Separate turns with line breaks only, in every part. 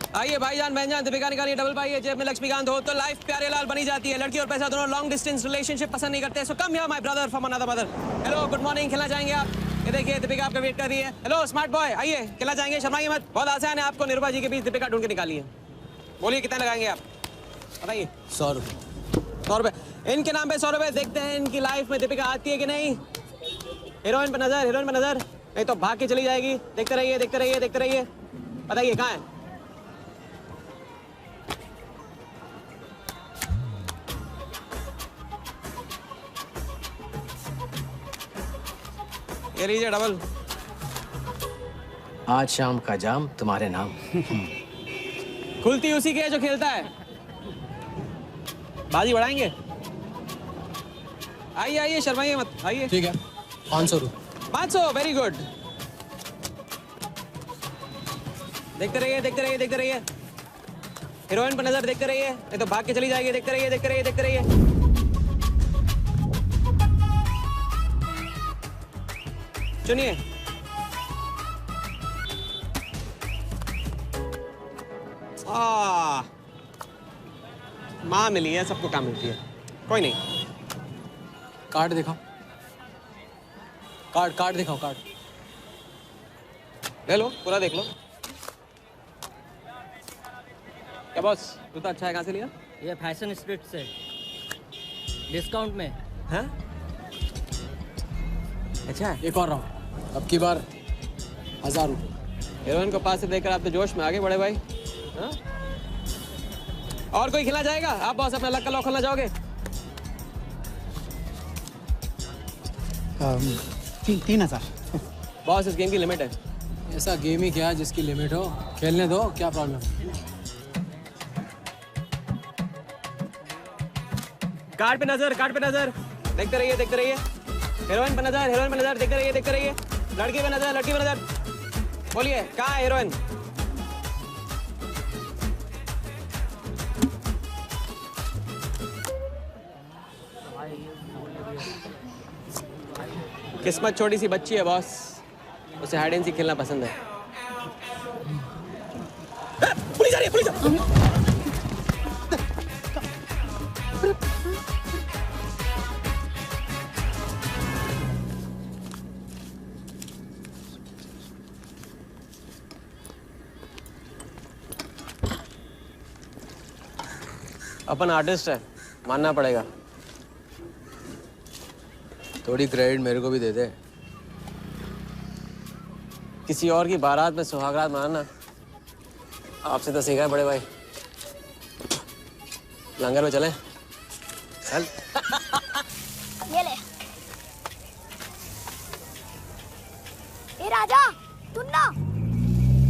आइए भाईजान बहनजान, दीपिका निकालिए डबल पाई है, जेब में लक्ष्मीकांत हो तो लाइफ प्यारे लाल बनी जाती है। लड़की और पैसा दोनों लॉन्ग डिस्टेंस रिलेशनशिप पसंद नहीं करते, so come here my brother from another mother. Hello good morning, खेलना चाहेंगे आप? ये देखिए दीपिका आपका वेट कर रही है। हेलो स्मार्ट बॉय, आइए खेलना चाहेंगे? शर्माइए मत, बहुत आसान है, आपको निर्भा जी के बीच दीपिका ढूंढ के निकाली है। बोलिए कितने लगाएंगे आप, बताइए।
100 रुपये।
100 रुपये इनके नाम पे 100 रुपये। देखते हैं इनकी लाइफ में दीपिका आती है कि नहीं। हीरोइन पे नजर, हीरोइन पे नजर, नहीं तो भाग के चली जाएगी। देखते रहिए देखते रहिए देखते रहिए, बताइए कहाँ है? ये लीजिए डबल।
आज शाम का जाम तुम्हारे नाम।
खुलती उसी की है जो खेलता है। बाजी बढ़ाएंगे? आइए आइए, शर्माइए मत, आइए।
ठीक है, 500 रुपये।
500, वेरी गुड। देखते रहिए देखते रहिए देखते रहिए, हीरोइन पर नजर, देखते रहिए नहीं तो भाग के चली जाएगी। देखते रहिए देखते रहिए देखते रहिए। चुनिए। माँ मिली है, सबको काम मिलती है, कोई नहीं।
कार्ड दिखाओ, कार्ड दिखाओ, कार्ड
ले लो, पूरा देख लो। क्या बॉस, जूता अच्छा है, कहाँ से लिया?
ये फैशन स्ट्रीट से, डिस्काउंट में।
हाँ अच्छा है।
एक और राउंड, अब की बार 1000 रुपये।
हीरोइन को पास से देखकर आप तो जोश में आगे बड़े भाई। हाँ? और कोई खिला जाएगा? आप बॉस अपना लक का लॉक खोलना चाहोगे?
3000।
बॉस इस गेम की लिमिट है।
ऐसा गेम ही क्या जिसकी लिमिट हो, खेलने दो, क्या प्रॉब्लम?
कार्ड पे नजर, कार्ड पे नजर, देखते रहिए देखते रहिए। हीरोइन पे नजर, हीरोइन पे नजर, देखते रहिए देखते रहिए। लड़की पे नजर, लड़की पे नजर। बोलिए कहाँ है हीरोइन? किस्मत छोटी सी बच्ची है बॉस, उसे हाइड एंड सीक खेलना पसंद है। पुलिस आ रही है, पुलिस आ रही है। अपन आर्टिस्ट है, मानना पड़ेगा।
थोड़ी क्रेडिट मेरे को भी दे दे।
किसी और की बारात में सुहागरात मनाना आपसे तो सीखा है बड़े भाई। लंगर में चलें? चल।
ये ले। ए राजा, सुन ना,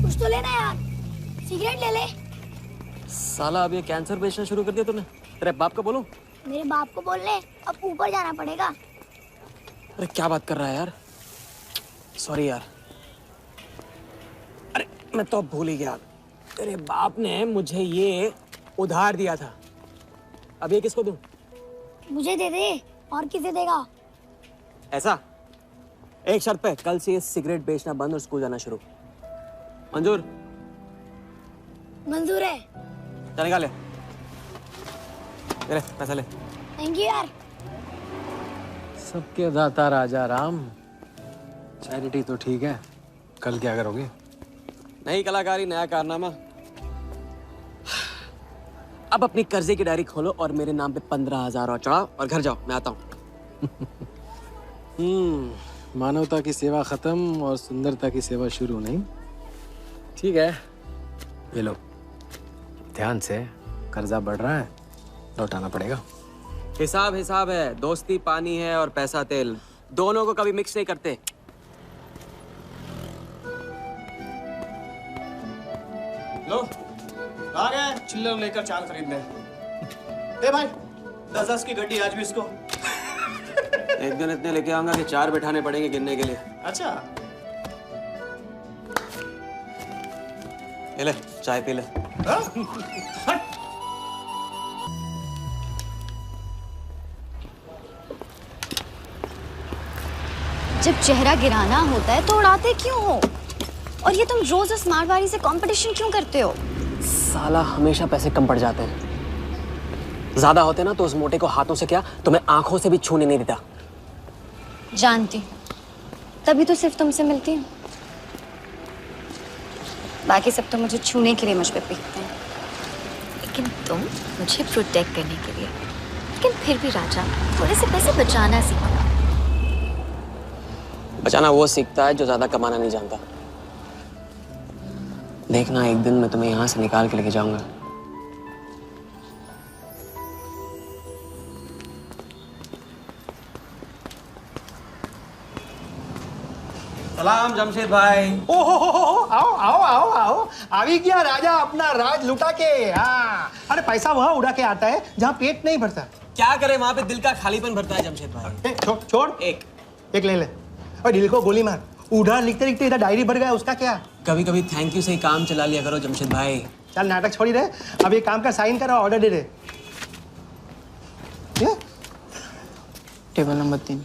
कुछ तो लेना यार, सिगरेट ले ले।
साला अब ये कैंसर बेचना शुरू कर दिया तूने। तेरे बाप को बोलूं?
मेरे बाप को बोल ले, अब ऊपर जाना पड़ेगा।
अरे क्या बात कर रहा है यार, सॉरी यार। अरे मैं तो भूल ही गया, तेरे बाप ने मुझे ये उधार दिया था। अब ये किसको दूं?
मुझे दे दे, और किसे देगा?
ऐसा, एक शर्त पे, कल से ये सिगरेट बेचना बंद और स्कूल जाना शुरू। मंजूर?
मंजूर है।
चल निकाल ले, पैसा ले।
थैंक यू यार।
सबके दाता राजा राम। चैरिटी तो ठीक है, कल क्या करोगे?
नई कलाकारी, नया कारनामा। अब अपनी कर्जे की डायरी खोलो और मेरे नाम पे 15,000 और चढ़ाओ और घर जाओ, मैं आता हूँ।
मानवता की सेवा खत्म और सुंदरता की सेवा शुरू नहीं। ठीक है, ये लो, ध्यान से, कर्जा बढ़ रहा है, लौटाना पड़ेगा।
हिसाब हिसाब है, दोस्ती पानी है और पैसा तेल, दोनों को कभी मिक्स नहीं करते।
लो, आ गए चिल्लर लेकर चाल खरीदने। ए भाई, 10-10 की गड्डी आज भी इसको।
एक दिन इतने लेके आऊंगा कि 4 बिठाने पड़ेंगे गिनने के लिए।
अच्छा,
ये ले, चाय पी ले।
जब चेहरा गिराना होता है तो उड़ाते क्यों हो? और ये तुम रोज स्मार्ट वाली से कंपटीशन क्यों करते हो?
साला हमेशा पैसे कम पड़ जाते हैं। ज्यादा होते ना तो उस मोटे को हाथों से क्या तुम्हें आंखों से भी छूने नहीं देता।
जानती, तभी तो सिर्फ तुमसे मिलती हूँ। बाकी सब तो मुझे छूने के लिए मुझ पे पीटते हैं, लेकिन तुम मुझे प्रोटेक्ट करने के लिए। लेकिन फिर भी राजा, थोड़े से पैसे बचाना सीखो।
बचाना वो सीखता है जो ज्यादा कमाना नहीं जानता। देखना एक दिन मैं तुम्हें यहाँ से निकाल के लेके जाऊंगा।
सलाम जमशेद भाई।
ओहो, आओ आओ आओ आओ, अभी क्या राजा अपना राज लुटा के। हाँ, अरे पैसा वहाँ उड़ा के आता है जहाँ पेट नहीं भरता।
क्या करे, वहां पे दिल का खालीपन भरता है जमशेद भाई।
छोड़ एक ले ले और दिल को गोली मार। उधार लिखते लिखते इधर डायरी भर गया, उसका क्या।
कभी कभी थैंक यू से ही काम चला लिया करो जमशेद भाई।
चल नाटक छोड़ी रहे, अब ये काम का साइन कर और ऑर्डर दे दे।
Table number 3।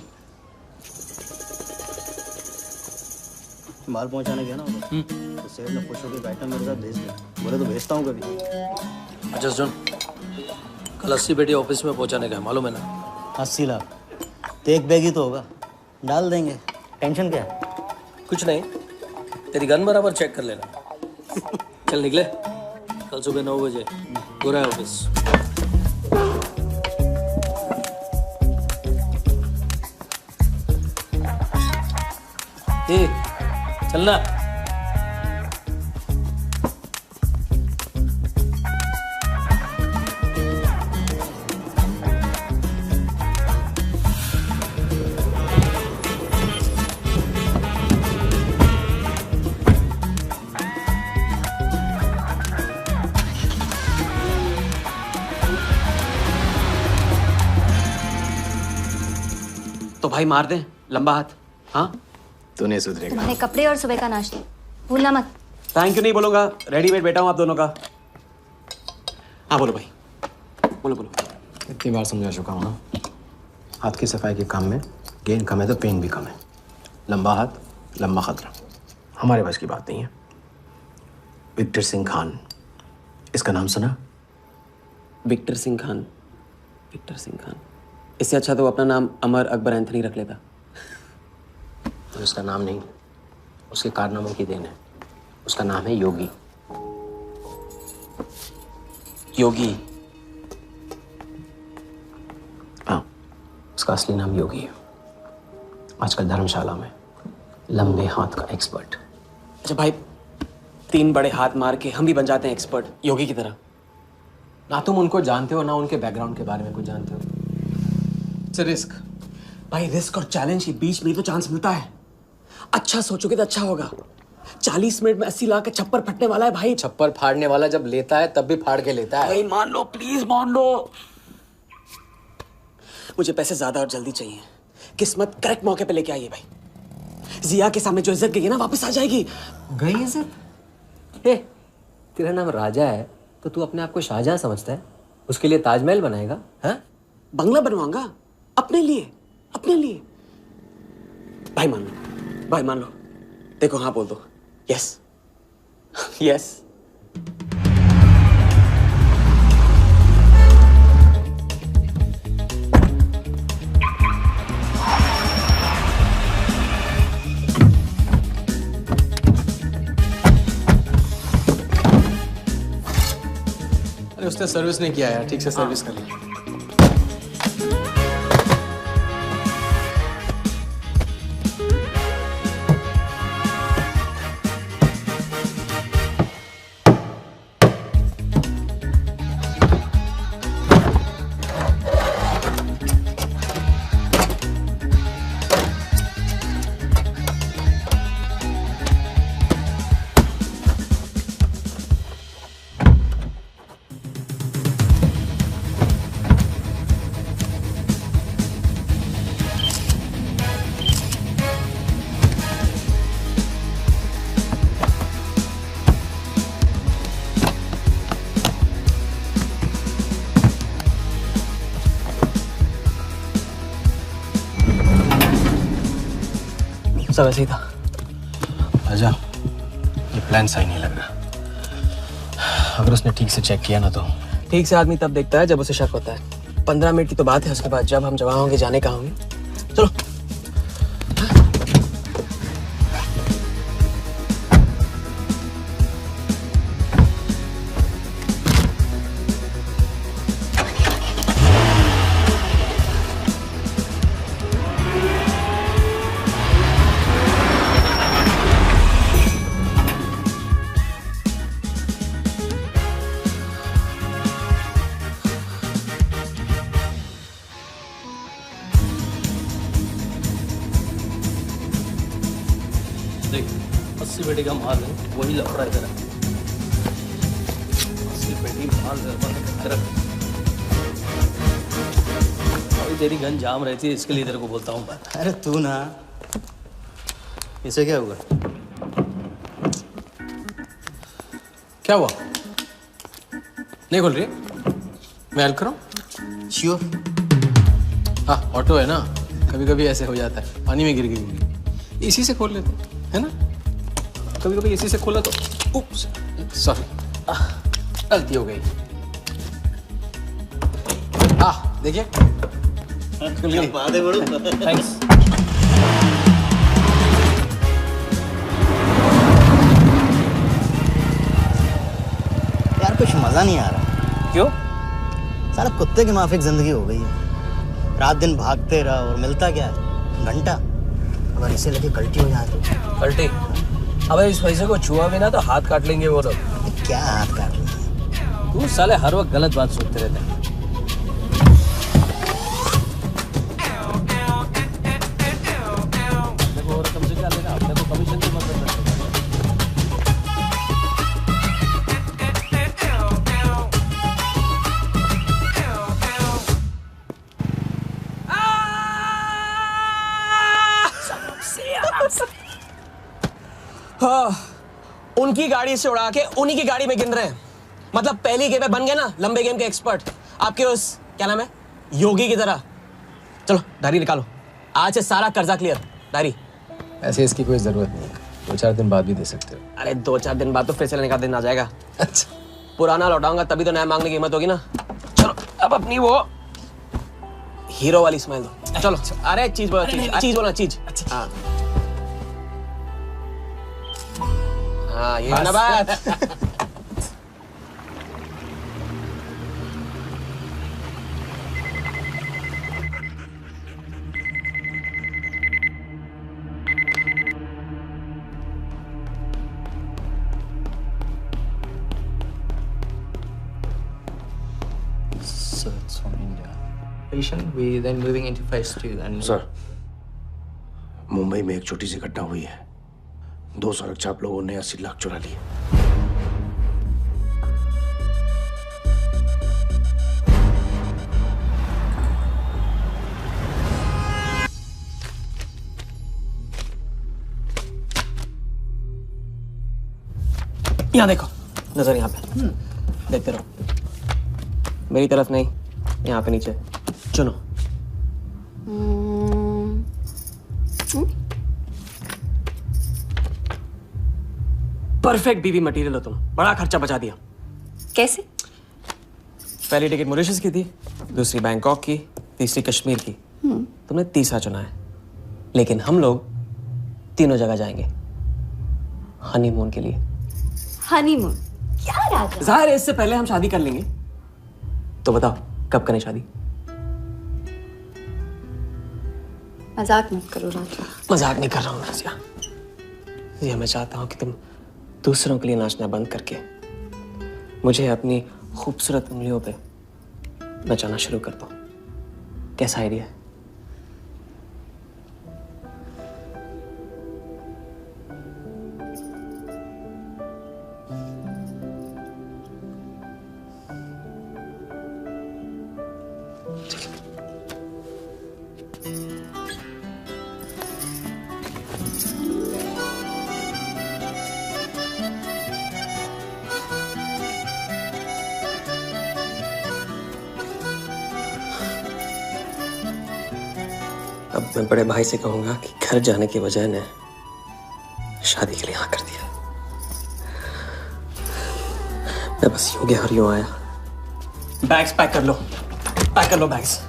माल पहुंचाने गया ना तो सेठ ने खुश होकर आइटम मेरे साथ भेज दिया। बोले तो भेजता हूँ कभी।
अच्छा सुन, कल 80 पेटी ऑफिस में पहुंचाने का है, मालूम है ना?
80 लाख तो एक बैग ही तो होगा, डाल देंगे। टेंशन क्या है?
कुछ नहीं, तेरी गन बराबर चेक कर लेना। चल निकले, कल सुबह 9 बजे पूरा है ऑफिस। चलना।
तो भाई मार दे लंबा हाथ। हाँ
तू नहीं सुधरेगा।
तुम्हारे कपड़े और सुबह का नाश्ता भूलना मत।
थैंक यू नहीं बोलूंगा, रेडीमेड बैठा हूँ आप दोनों का। हाँ बोलो भाई, बोलो बोलो।
इतनी बार समझा चुका हूँ ना, हाथ की सफाई के काम में गेन कम है तो पेन भी कम है। लंबा हाथ लंबा खतरा, हमारे बस की बात नहीं है। विक्टर सिंह खान, इसका नाम सुना?
Victor Singh Khan, Victor Singh Khan. इससे अच्छा तो अपना नाम अमर अकबर एंथनी रख लेता।
तो उसका नाम नहीं, उसके कारनामों की देन है। उसका नाम है योगी।
योगी?
हाँ, उसका असली नाम योगी है। आजकल धर्मशाला में लंबे हाथ का एक्सपर्ट।
अच्छा भाई, 3 बड़े हाथ मार के हम भी बन जाते हैं एक्सपर्ट योगी की तरह।
ना तुम उनको जानते हो ना उनके बैकग्राउंड के बारे में कुछ जानते हो। It's a risk.
भाई रिस्क और चैलेंज के बीच में तो चांस मिलता है। अच्छा सोचोगे तो अच्छा होगा। 40 मिनट में 80 लाख का छप्पर फटने वाला है भाई।
छप्पर फाड़ने वाला जब लेता है तब भी फाड़ के लेता है।
भाई मान लो, प्लीज मान लो। मुझे पैसे ज्यादा और जल्दी चाहिए। किस्मत करेक्ट मौके पे लेके आइए भाई। जिया के सामने जो इज्जत गई है ना वापस आ जाएगी।
गई इज्जत? तेरा नाम राजा है तो तू अपने आप को शाहजहां समझता है? उसके लिए ताजमहल बनाएगा? हाँ,
बंगला बनवाऊंगा अपने लिए, अपने लिए। भाई मान लो, भाई मान लो। देखो हाँ बोल दो। Yes yes.
अरे उसने सर्विस नहीं किया यार, ठीक से सर्विस कर लिया।
सब ऐसे ही था।
आजा, ये प्लान सही नहीं लग रहा। अगर उसने ठीक से चेक किया ना तो
ठीक से आदमी तब देखता है जब उसे शक होता है। 15 मिनट की तो बात है, उसके बाद जब हम जवान होंगे जाने कहाँ होंगे। चलो।
देख 80 पेटी का माल है, वही लफड़ा इधर है। 80 पेटी माल है, अभी तेरी गन जाम रही थी, इसके लिए तेरे को बोलता हूँ मैं।
अरे तू ना, इसे क्या हुआ?
क्या हुआ? नहीं खोल रही? मैं हेल्प करूं?
श्योर।
हाँ, ऑटो है ना, कभी कभी ऐसे हो जाता है, पानी में गिर गई होगी, इसी से खोल लेते है ना। कभी कभी इसी से खोला तो उप्स, सॉरी, गलती हो गई। देखिए
थैंक्स।
यार कुछ मजा नहीं आ रहा।
क्यों?
सारा कुत्ते की माफिक जिंदगी हो गई है। रात दिन भागते रहो और मिलता क्या है? घंटा। अगर इसे लगे कल्टी हो जाए तो?
कल्टी? अबे इस पैसे को छुआ भी ना तो हाथ काट लेंगे वो लोग।
क्या हाथ काट लेंगे?
तू साले हर वक्त गलत बात सोचते रहते हैं। देखो और कम से क्या लेगा, अपने को कमीशन की मदद करते हैं।
उनकी गाड़ी से उड़ा के उन्हीं की गाड़ी में गिन रहे हैं। मतलब पहली गेम में बन गए ना लंबे गेम के एक्सपर्ट, आपके उस क्या नाम है योगी की तरह। चलो डायरी निकालो, आज से सारा कर्जा क्लियर। डायरी।
ऐसे इसकी कोई जरूरत नहीं है, 2-4 दिन बाद भी दे सकते हो।
अरे 2-4 दिन बाद तो फिर से लेने का दिन आ जाएगा।
अच्छा,
पुराना लौटाऊंगा तभी तो नया मांगने की हिम्मत होगी ना। चलो अब अपनी वो हीरो वाली स्माइल दो। चलो अरे चीज बोला, चीज बोला, चीज। हाँ हाँ, ये ना बात।
So it's from India. Patient, we then moving into phase 2 and.
Sir, Mumbai में एक छोटी सी घटना हुई है। 2 सड़क चाप लोगों ने 80 लाख चुरा लिए।
यहाँ देखो, नजर यहाँ पे देखते रहो। मेरी तरफ नहीं, यहाँ पे नीचे चुनो। परफेक्ट बीवी मटेरियल हो तुम, बड़ा खर्चा बचा दिया।
कैसे?
पहली टिकट मॉरिशस की थी, दूसरी बैंकॉक की, तीसरी कश्मीर की। तुमने तीसरा चुना है, लेकिन हम लोग तीनों जगह जाएंगे हनीमून के लिए।
हनीमून? क्या राजा?
जाहिर है इससे पहले हम शादी कर लेंगे, तो बताओ कब करें शादी?
मजाक मत करो राजा।
मजाक नहीं कर रहा हूँ नाज़िया। ये मैं चाहता हूँ कि तुम दूसरों के लिए नाचना बंद करके मुझे अपनी खूबसूरत उंगलियों पे नचाना शुरू कर दो। कैसा आइडिया है? अब मैं बड़े भाई से कहूंगा कि घर जाने के बजाय ने शादी के लिए हाँ कर दिया।
मैं बस यूं गया और यूं आया। बैग्स पैक कर लो, पैक कर लो बैग्स।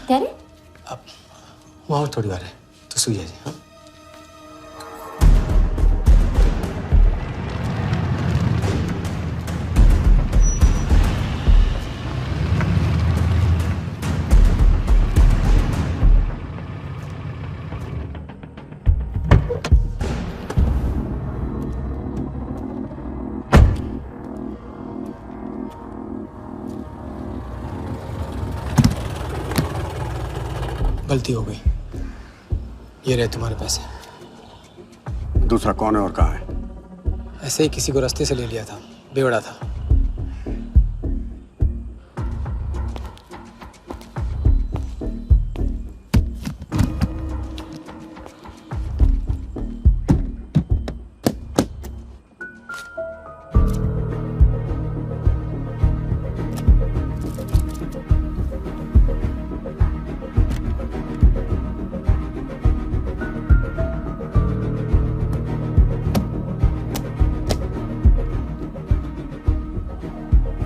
क्या रे?
अब वहाँ और थोड़ी बार है तो सो जाइए। हाँ गलती हो गई। ये रहे तुम्हारे पैसे।
दूसरा कौन है और कहाँ है?
ऐसे ही किसी को रास्ते से ले लिया था, बेवड़ा था।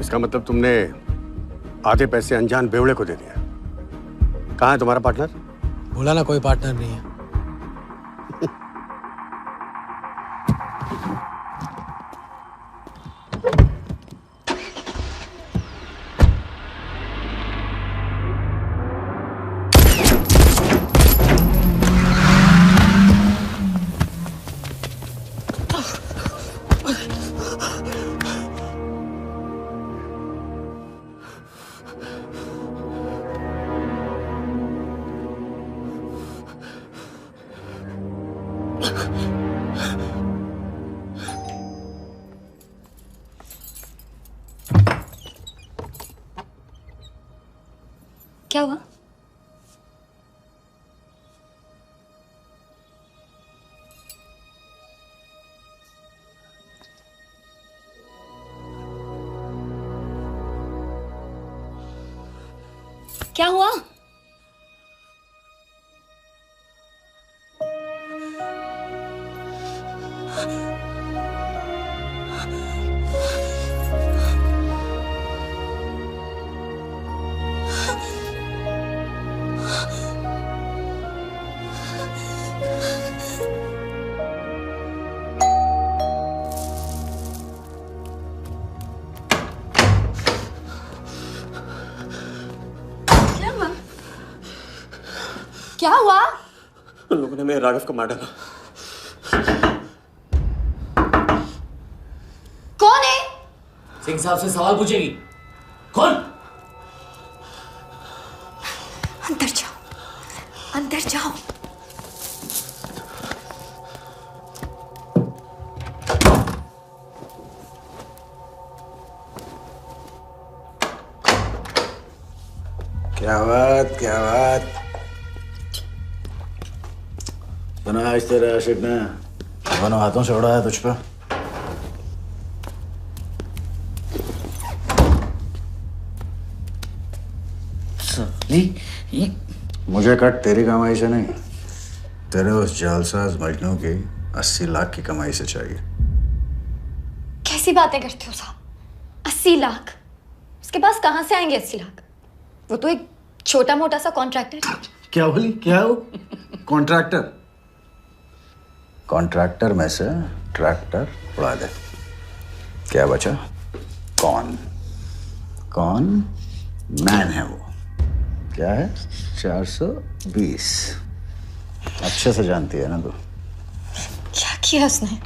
इसका मतलब तुमने आधे पैसे अनजान बेवड़े को दे दिया। कहाँ है तुम्हारा पार्टनर?
बोला ना कोई पार्टनर नहीं है।
क्या हुआ? क्या हुआ? क्या हुआ?
उन लोगों ने मेरे राघव को मार डाला।
कौन है?
सिंह साहब से सवाल पूछेगी। कौन?
अंदर जाओ, अंदर जाओ।
क्या बात, क्या बात। बना आज तेरा आशिक ने दोनों हाथों से उड़ाया तुझ पे। मुझे कट तेरी कमाई से नहीं, तेरे उस जालसाज मजनू की 80 लाख की कमाई से चाहिए।
कैसी बातें करते हो साहब? 80 लाख? उसके पास कहां से आएंगे 80 लाख? वो तो एक छोटा मोटा सा कॉन्ट्रैक्टर है।
क्या बोली? क्या हो? कॉन्ट्रैक्टर? कॉन्ट्रैक्टर में से ट्रैक्टर उड़ा दे। क्या बचा? कौन? कौन मैन है वो? क्या है? 420। अच्छे से जानती है ना तू?
क्या किया उसने?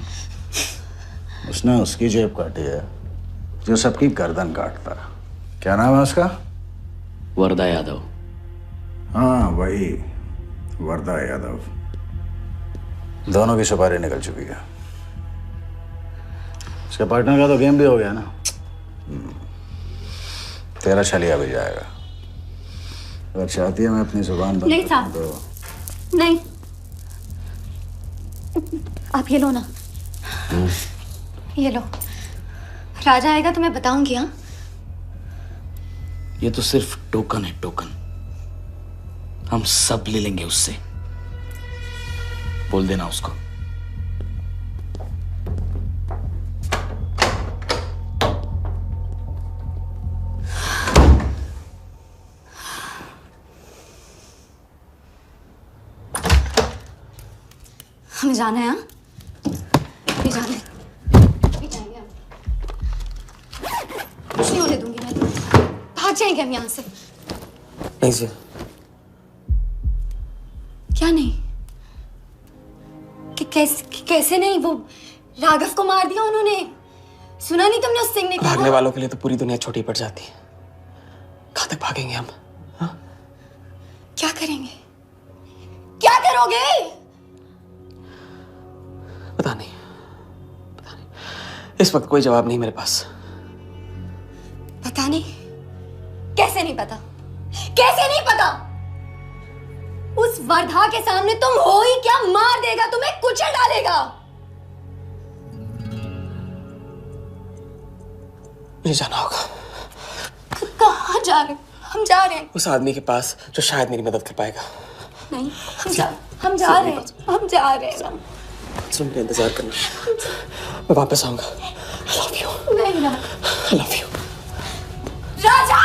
उसने उसकी जेब काटी है जो सबकी गर्दन काटता। क्या नाम है उसका?
वरदा यादव।
हाँ वही वर्दा यादव, दोनों की सुपारी निकल चुकी है। उसके पार्टनर का तो गेम भी हो गया ना। तेरा छलिया भी जाएगा। अगर चाहती है मैं अपनी जुबान बंद
नहीं साहब,
तो
नहीं, आप ये लो ना, ये लो। राजा आएगा तो मैं बताऊंगी। हाँ,
ये तो सिर्फ टोकन है, टोकन। हम सब ले लेंगे उससे। बोल देना उसको।
हमें जाना है। हाँ, अभी जाना है, अभी जाएंगे हम। कुछ नहीं होने दूंगी मैं तो। भाग जाएंगे हम यहाँ से।
नहीं सर।
क्या नहीं? कैसे नहीं? वो राघव को मार दिया उन्होंने। सुना नहीं तुमने उस सिंह ने?
भागने वालों के लिए तो पूरी दुनिया छोटी पड़ जाती है। कहाँ तक भागेंगे हम? हा?
क्या करेंगे? क्या करोगे?
पता नहीं, पता नहीं। इस वक्त कोई जवाब नहीं मेरे पास।
पता नहीं? कैसे नहीं पता? कैसे नहीं पता? उस वर्धा के सामने तुम हो ही क्या? मार देगा, तुम्हें कुचल डालेगा।
मुझे जाना होगा।
कहाँ जा रहे? हम जा रहे हैं
उस आदमी के पास जो शायद मेरी मदद कर पाएगा।
नहीं, हम जा रहे हैं, हम जा रहे हैं।
सुन के इंतजार करना, मैं वापस आऊंगा। I love you.
नहीं ना,
I love you.
राजा!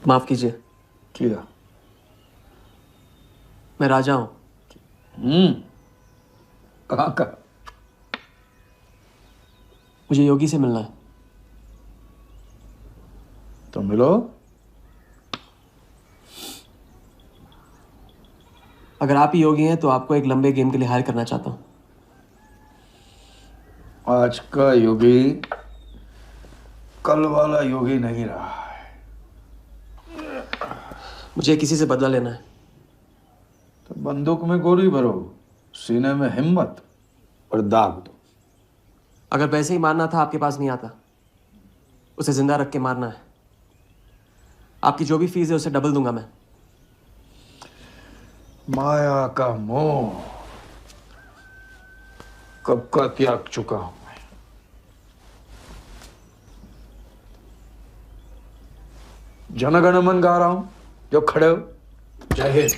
माफ कीजिए।
किया।
मैं राजा हूं।
कहाँ का?
मुझे योगी से मिलना है।
तो मिलो।
अगर आप ही योगी हैं तो आपको एक लंबे गेम के लिए हायर करना चाहता हूं।
आज का योगी कल वाला योगी नहीं रहा है।
मुझे किसी से बदला लेना है।
तो बंदूक में गोली भरो, सीने में हिम्मत और दाग दो।
अगर वैसे ही मारना था आपके पास नहीं आता, उसे जिंदा रख के मारना है। आपकी जो भी फीस है उसे डबल दूंगा मैं।
माया का मोह कब का त्याग चुका हूं मैं। जनगण मन गा रहा हूं, जो खड़े हो। जय हिंद।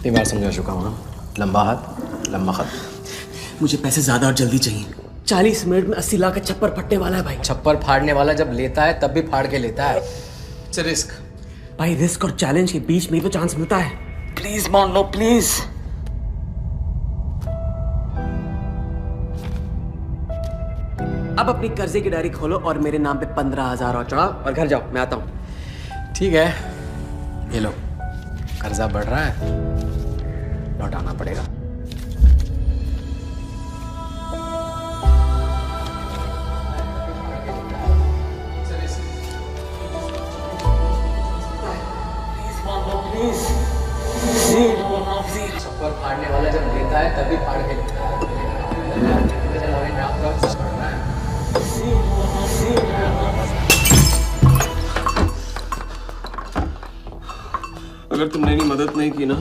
तीन बार समझा चुका हूं ना। लंबा हाथ लंबा खत।
मुझे पैसे ज्यादा और जल्दी चाहिए। 40 मिनट में 80 लाख का छप्पर फटने वाला है भाई।
छप्पर फाड़ने वाला जब लेता है तब भी फाड़ के लेता है।
It's a risk.
भाई रिस्क और चैलेंज के बीच में ही तो चांस मिलता है। प्लीज मान लो, प्लीज। अब अपनी कर्जे की डायरी खोलो और मेरे नाम पे 15,000 और चढ़ाओ और घर जाओ। मैं आता हूं।
ठीक है, ये लो। कर्जा बढ़ रहा है, लौटाना पड़ेगा।
छप्पर फाड़ने वाला जब लेता है तभी फाड़ के लेता है।
अगर तुमने मेरी मदद नहीं की ना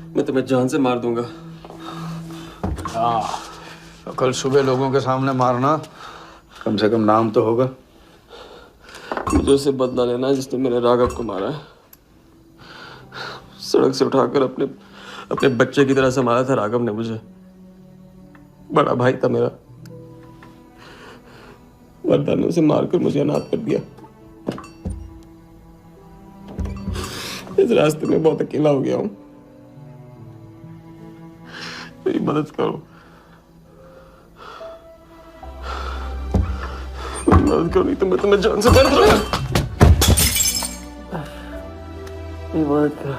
मैं तुम्हें जान से मार दूंगा।
हाँ, तो कल सुबह लोगों के सामने मारना, कम से कम नाम तो होगा।
मुझे उससे बदला लेना है जिसने मेरे राघव को मारा है। सड़क से उठाकर अपने बच्चे की तरह संभाला था राघव ने मुझे। बड़ा भाई था मेरा, वरना ने उसे मारकर मुझे अनाथ कर दिया। इस रास्ते में बहुत अकेला हो गया हूं, मेरी मदद करो, मेरी मदद करो, नहीं तो मैं तुम्हें जान से मार दूंगा। मेरी मदद करो।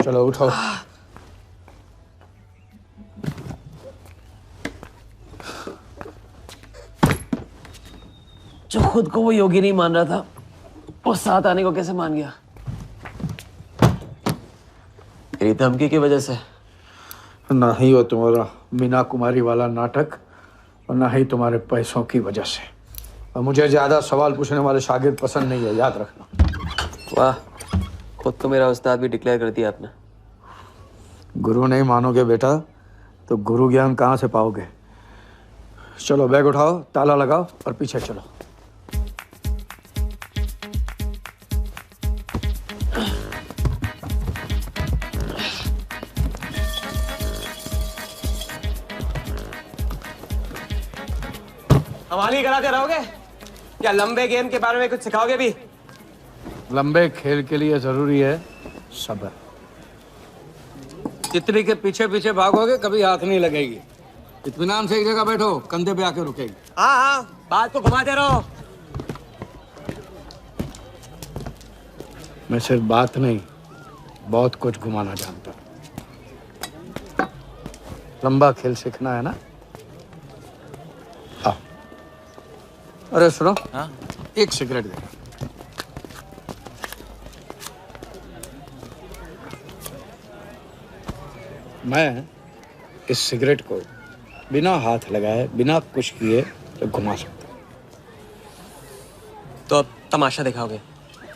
चलो उठो।
जो खुद को वो योगी नहीं मान रहा था, वो साथ आने को कैसे मान गया? तेरी धमकी की वजह से।
ना ही वो तुम्हारा मीना कुमारी वाला नाटक और ना ही तुम्हारे पैसों की वजह से। और मुझे ज्यादा सवाल पूछने वाले शागिर्द पसंद नहीं है, याद रखना।
वाह, खुद तो मेरा उस्ताद भी डिक्लेयर कर दिया आपने।
गुरु नहीं मानोगे बेटा तो गुरु ज्ञान कहाँ से पाओगे। चलो बैग उठाओ, ताला लगाओ और पीछे चलो।
हमारी कराते रहोगे या लंबे गेम के बारे में कुछ सिखाओगे भी?
लंबे खेल के लिए जरूरी है सब्र। तितली के पीछे पीछे भागोगे कभी हाथ नहीं लगेगी। इत्मीनान से एक जगह बैठो, कंधे पे आके रुकेगी।
हाँ हाँ, बात को घुमाते रहो।
मैं सिर्फ बात नहीं, बहुत कुछ घुमाना जानता हूँ। लंबा खेल सीखना है ना? आओ। अरे सुनो, हाँ? एक सिगरेट दे। मैं इस सिगरेट को बिना हाथ लगाए, बिना कुछ किए तो घुमा सकता हूँ।
तो अब तमाशा दिखाओगे?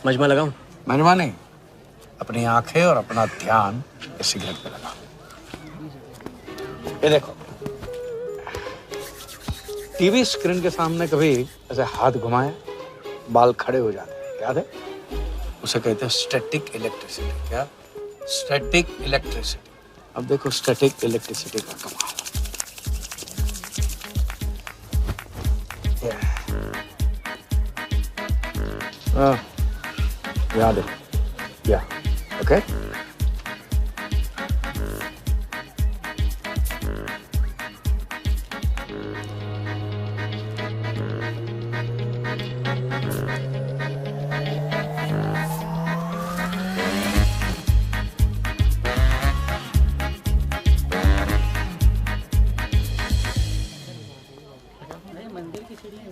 मजमा लगाऊं?
मजमा नहीं, अपनी आंखें और अपना ध्यान इस सिगरेट पे लगाओ। ये देखो, टीवी स्क्रीन के सामने कभी ऐसे हाथ घुमाए बाल खड़े हो जाते हैं, याद है? उसे कहते हैं स्टैटिक इलेक्ट्रिसिटी। क्या? Static electricity. अब देखो स्टैटिक इलेक्ट्रिसिटी का कमाल। याद है? या ओके।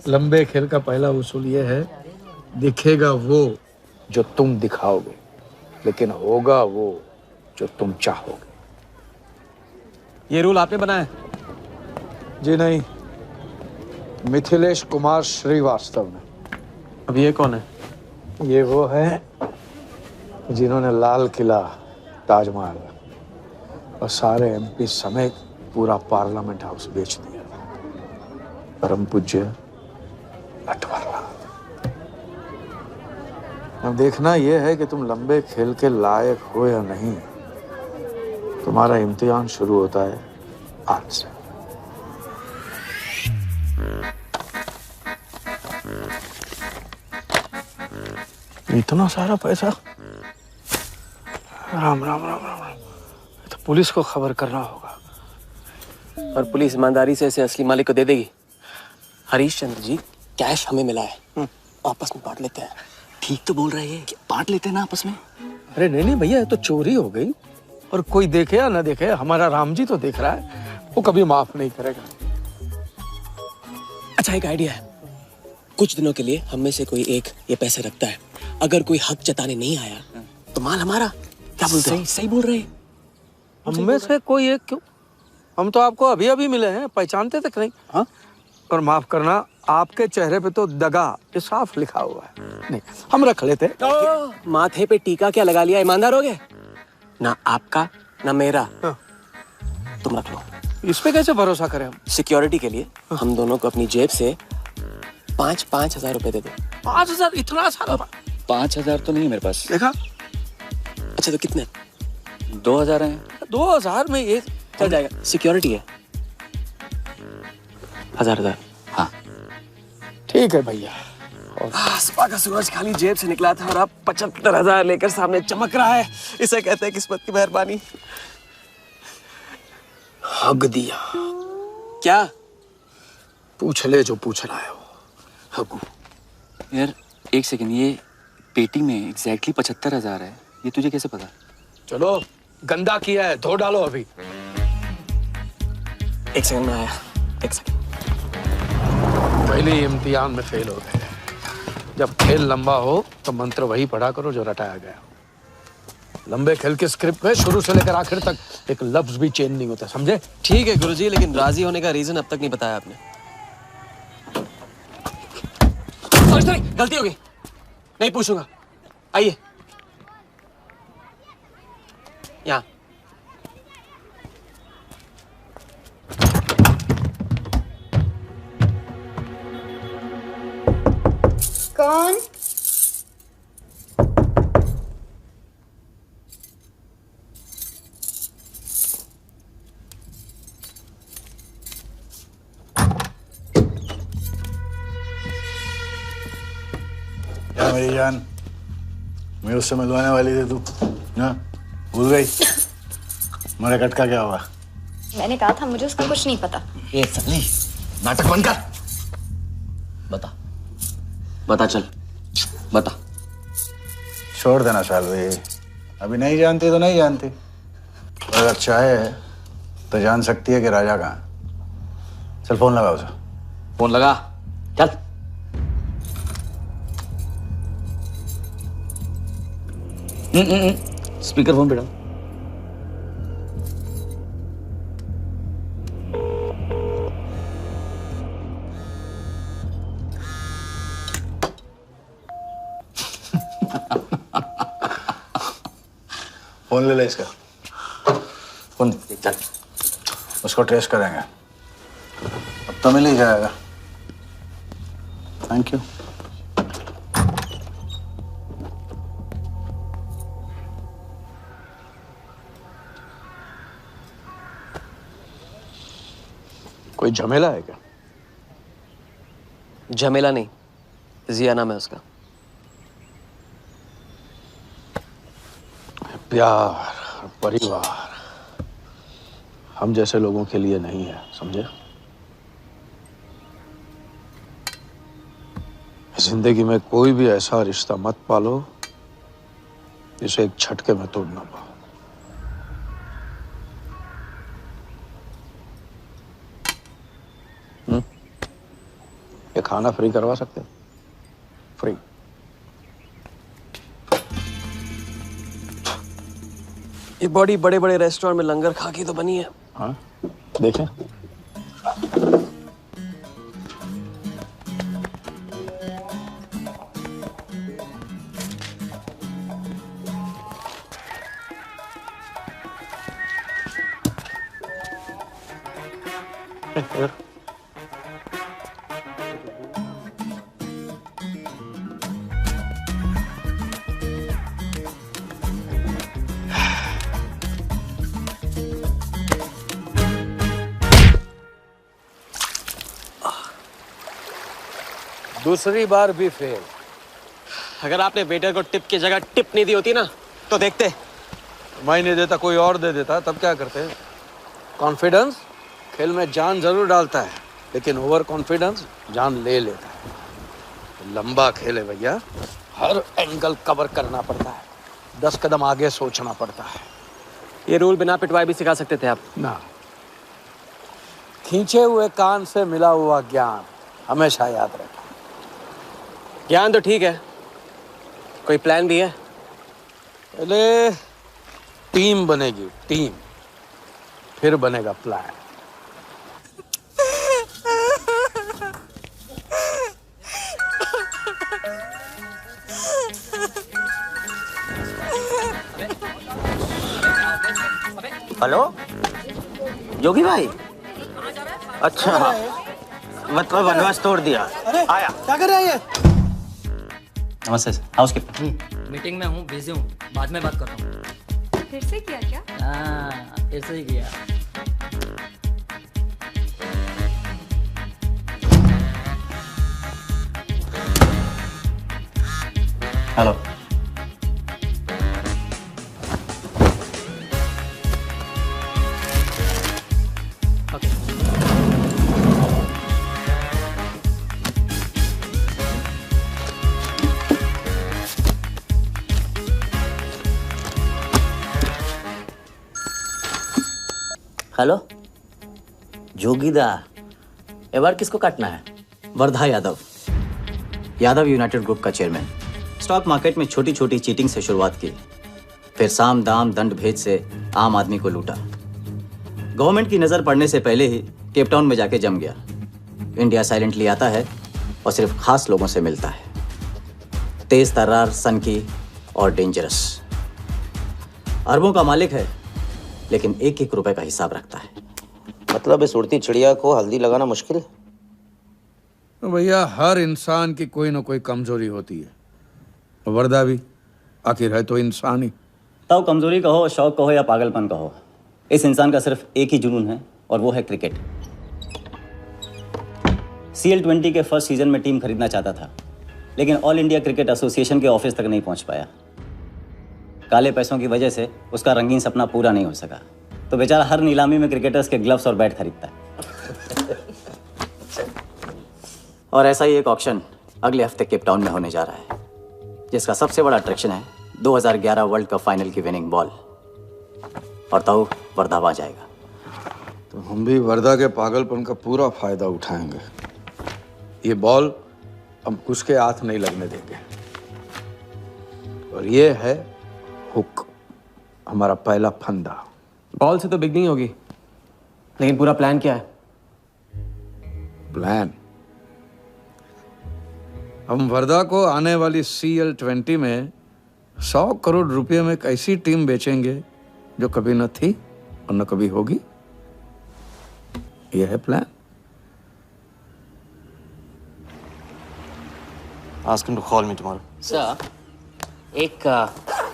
लंबे खेल का पहला उसूल ये है, दिखेगा वो जो तुम दिखाओगे, लेकिन होगा वो जो तुम चाहोगे।
ये रूल आपने बनाया?
जी नहीं, मिथिलेश कुमार श्रीवास्तव ने।
अब ये कौन है?
ये वो है जिन्होंने लाल किला, ताजमहल और सारे एमपी समेत पूरा पार्लियामेंट हाउस बेच दिया था। परम पूज्य नटवरलाल। अब देखना यह है कि तुम लंबे खेल के लायक हो या नहीं। तुम्हारा इम्तिहान शुरू होता है आज से। इतना सारा पैसा? राम राम राम राम राम। तो पुलिस को खबर करना होगा।
और पुलिस ईमानदारी से इसे असली मालिक को दे देगी। हरीश चंद्र जी, कैश हमें मिला है, आपस में बांट लेते हैं।
ठीक तो बोल रहे हैं, बांट लेते हैं ना आपस में।
अरे नहीं नहीं भैया, ये तो चोरी हो गई और कोई देखे या ना देखे, हमारा राम जी तो देख रहा है, वो कभी माफ नहीं करेगा।
अच्छा, एक आइडिया है। कुछ दिनों के लिए हम में से कोई एक ये पैसे रखता है। अगर कोई हक जताने नहीं आया तो माल हमारा, क्या बोलते हो? सही बोल रहे हैं।
हम में से कोई एक क्यों? हम तो आपको अभी अभी मिले हैं, पहचानते तक नहीं। हाँ? और माफ करना, आपके चेहरे पे तो दगा ये साफ लिखा हुआ है। नहीं, हम रख लेते।
माथे पे टीका क्या लगा लिया, ईमानदार हो गए? ना आपका ना मेरा। तुम रख लो।
इस पे कैसे भरोसा करें हम?
सिक्योरिटी के लिए हम दोनों को अपनी जेब से 5,000 रुपए दे दो।
5,000? इतना सारा?
5,000 तो नहीं है मेरे पास।
देखा?
अच्छा तो कितने?
2,000 हैं।
2,000 में ये
चल जाएगा, सिक्योरिटी है। 1,000।
हाँ
ठीक है भैया।
सुबह का सूरज खाली जेब से निकला था और अब 75,000 लेकर सामने चमक रहा है। इसे कहते हैं किस्मत की मेहरबानी।
हग दिया।
क्या?
पूछ ले जो पूछ रहा है वो। हगू।
यार एक सेकंड, ये पेटी में एग्जैक्टली 75,000 है, ये तुझे कैसे पता?
चलो गंदा किया है, धो डालो अभी।
एक सेकंड में आया, एक सेकंड।
पहले इम्तिहान में फेल हो गए। जब खेल लंबा हो तो मंत्र वही पढ़ा करो जो रटाया गया। लंबे खेल के स्क्रिप्ट में शुरू से लेकर आखिर तक एक लफ्ज भी चेंज नहीं होता, समझे?
ठीक है गुरुजी, लेकिन राजी होने का रीजन अब तक नहीं बताया आपने। सॉरी, गलती हो गई, नहीं पूछूंगा। आइए यहाँ।
कौन?
क्या मेरी जान, मैं उससे मिलवाने वाली थी तू ना, भूल गई? मेरा कटका क्या हुआ?
मैंने कहा था मुझे उसका कुछ नहीं पता।
ये सली, नाटक बंद कर। बता चल, बता।
छोड़ देना शालवी, अभी नहीं जानती तो नहीं जानती, और अगर चाहे तो जान सकती है कि राजा कहाँ है। चल फोन लगा उसे।
फोन लगा, चल। स्पीकर फोन पे डाल।
फोन ले ले इसका, फोन चल। उसको ट्रेस करेंगे, अब तो मिल ही जाएगा। Thank you.
कोई झमेला है क्या?
झमेला नहीं, जिया नाम है उसका।
प्यार, परिवार हम जैसे लोगों के लिए नहीं है, समझे? जिंदगी में कोई भी ऐसा रिश्ता मत पालो जिसे एक झटके में तोड़ ना पाओ। ये खाना फ्री करवा सकते हैं? फ्री।
ये बॉडी बड़े बड़े रेस्टोरेंट में लंगर खा के तो बनी है।
हाँ देखें। दूसरी बार भी फेल।
अगर आपने वेटर को टिप की जगह टिप नहीं दी होती ना तो देखते।
मैं नहीं देता, कोई और दे देता, तब क्या करते? कॉन्फिडेंस खेल में जान जरूर डालता है, लेकिन ओवर कॉन्फिडेंस जान ले लेता है। लंबा खेल है भैया, हर एंगल कवर करना पड़ता है, 10 कदम आगे सोचना पड़ता है।
ये रूल बिना पिटवाए भी सिखा सकते थे आप
ना। खींचे हुए कान से मिला हुआ ज्ञान हमेशा याद रखना।
ज्ञान तो ठीक है, कोई प्लान भी है?
पहले टीम बनेगी, टीम, फिर बनेगा प्लान।
हेलो योगी भाई, अच्छा मतलब वनवास तोड़ दिया।
अरे
आया।
क्या कर रहा है ये?
नमस्ते सर, हाउसकीपर।
मीटिंग में हूँ, बिजी हूँ, बाद में बात करता हूँ।
फिर से किया क्या?
हाँ, फिर से ही किया।
हेलो। हेलो जोगीदा, ए बार किसको काटना है?
वर्धा यादव, यादव यूनाइटेड ग्रुप का चेयरमैन। स्टॉक मार्केट में छोटी छोटी चीटिंग से शुरुआत की, फिर साम दाम दंड भेद से आम आदमी को लूटा। गवर्नमेंट की नजर पड़ने से पहले ही केप टाउन में जाके जम गया। इंडिया साइलेंटली आता है और सिर्फ खास लोगों से मिलता है। तेज तर्रार, सनकी और डेंजरस। अरबों का मालिक है, लेकिन एक एक रुपए का हिसाब रखता है।
मतलब इस उड़ती चिड़िया को हल्दी लगाना मुश्किल है?
तो भैया हर इंसान की कोई ना कोई कमजोरी होती है। वर्दा भी आखिर है तो इंसान ही।
तब कमजोरी कहो, शौक कहो या पागलपन कहो, इस इंसान का सिर्फ एक ही जुनून है और वो है क्रिकेट। CL20 के फर्स्ट सीजन में टीम खरीदना चाहता था, लेकिन ऑल इंडिया क्रिकेट एसोसिएशन के ऑफिस तक नहीं पहुंच पाया। काले पैसों की वजह से उसका रंगीन सपना पूरा नहीं हो सका, तो बेचारा हर नीलामी में क्रिकेटर्स के ग्लव्स और बैट खरीदता है। और ऐसा ही एक ऑक्शन अगले हफ्ते केप टाउन में होने जा रहा है, जिसका सबसे बड़ा अट्रैक्शन है 2011 वर्ल्ड कप फाइनल की विनिंग बॉल। और तब वर्धा आ जाएगा।
तो हम भी वर्धा के पागलपन का पूरा फायदा उठाएंगे। ये बॉल हम उसके हाथ नहीं लगने देंगे। और ये है हुक, हमारा पहला फंदा।
बॉल से तो बिगनिंग होगी, लेकिन पूरा प्लान क्या है?
प्लान, हम वर्धा को आने वाली CL20 में 100 करोड़ रुपए में एक ऐसी टीम बेचेंगे जो कभी न थी और न कभी होगी। यह है plan.
Ask him to call me tomorrow.
Sir, एक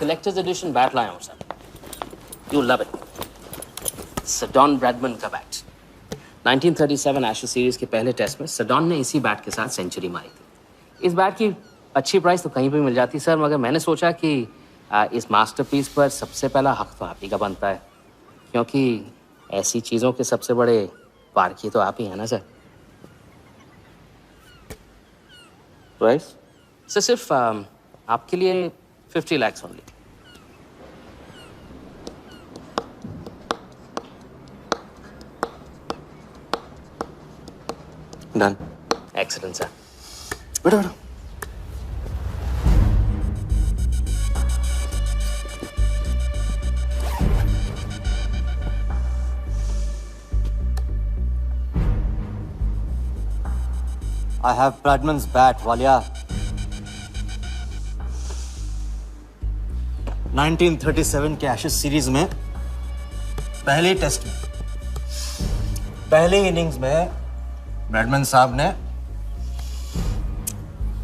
कलेक्टर्स एडिशन बैट लाया हूँ sir. You love it. Sir Don Bradman का बैट। 1937 एशेज सीरीज के पहले टेस्ट में सडॉन ने इसी बैट के साथ सेंचुरी मारी थी। इस बैट की अच्छी प्राइस तो कहीं भी मिल जाती सर, मगर मैंने सोचा कि इस मास्टरपीस पर सबसे पहला हक तो आप ही का बनता है, क्योंकि ऐसी चीज़ों के सबसे बड़े पारखी तो आप ही हैं ना सर। प्राइस सर सिर्फ आपके लिए 50 lakhs only.
Done.
Excellent sir.
बैठो बैठो।
I have Bradman's bat, Walia.
1937 के एशेज सीरीज में पहले टेस्ट में पहले इनिंग्स में ब्रैडमन साहब ने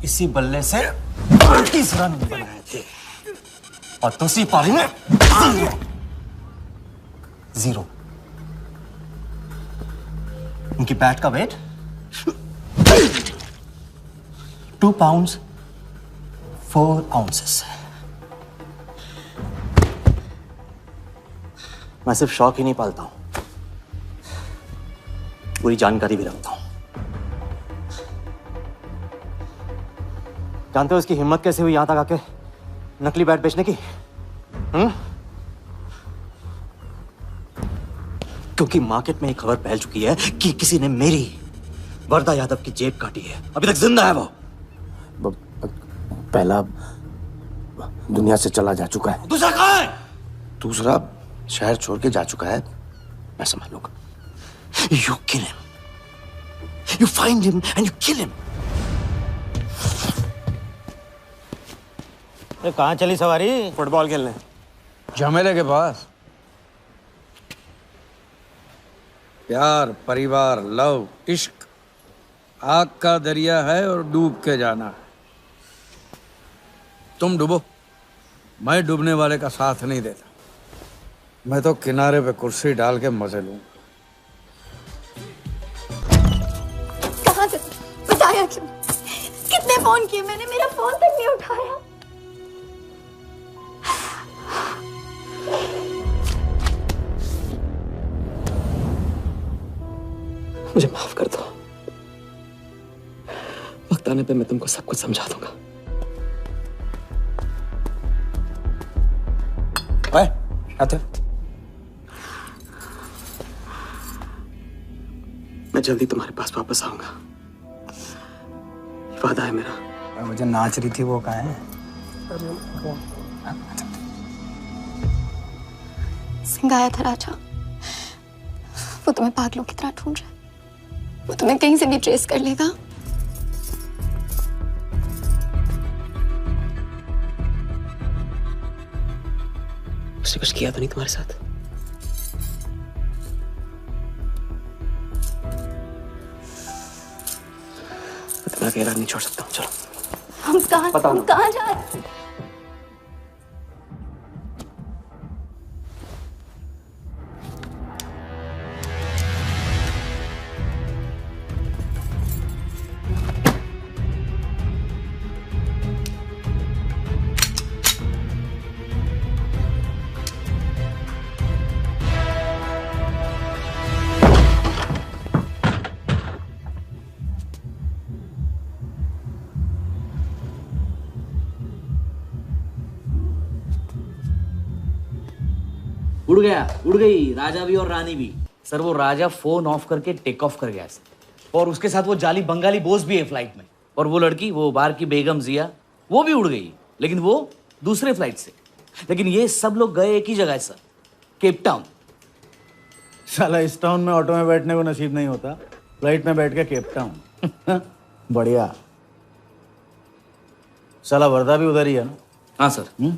इसी बल्ले से 38 रन बनाए थे और दूसरी पारी में 0। उनकी बैट का वेट 2 pounds 4 ounces। मैं सिर्फ शौक ही नहीं पालता हूं, पूरी जानकारी भी रखता हूं। जानते हो इसकी हिम्मत कैसे हुई यहां तक आके नकली बैट बेचने की? क्योंकि मार्केट में एक खबर फैल चुकी है कि किसी ने मेरी वर्धा यादव की जेब काटी है। अभी तक जिंदा है वो।
पहला दुनिया से चला जा चुका है।
दूसरा कहाँ है?
दूसरा शहर छोड़ के जा चुका है, मैं संभाल लूंगा।
You kill him. You find him and you kill him.
अरे कहाँ चली सवारी?
फुटबॉल खेलने।
झमेले के पास। प्यार, परिवार, लव, इश्क आग का दरिया है और डूब के जाना है। तुम डूबो, मैं डूबने वाले का साथ नहीं देता। मैं तो किनारे पे कुर्सी डाल के मजे लूंगा।
कहाँ से बताया क्यों? कितने फोन किए मैंने, मेरा फोन तक नहीं उठाया।
मुझे माफ कर दो। वक्त आने पे मैं तुमको सब कुछ समझा दूंगा।
ओए, आते।
मैं जल्दी तुम्हारे पास वापस आऊंगा, वादा है मेरा।
वो जो नाच रही थी वो कहाँ है?
सिंह आया था राजा, वो तुम्हें पागलों की तरह ढूंढ रहा है। वो तुम्हें कहीं से भी ट्रेस कर लेगा।
उसने कुछ किया तो नहीं तुम्हारे साथ? मैं तुम्हें अकेला नहीं छोड़ सकता हूँ। चलो।
हम कहाँ जा रहे हैं?
उड़ गई राजा भी और रानी भी। सर वो राजा फोन ऑफ करके टेक ऑफ कर गया सर, और उसके साथ वो जाली बंगाली बोस भी है फ्लाइट में। और वो लड़की, वो बार की बेगम जिया, वो भी उड़ गई, लेकिन वो दूसरे फ्लाइट से। लेकिन ये सब लोग गए एक ही जगह सर, केप टाउन।
साला इस टाउन में ऑटो में बैठने को नसीब नहीं होता, फ्लाइट में बैठ के केप टाउन। बढ़िया। साला वर्दा भी उधर ही है ना?
हाँ सर।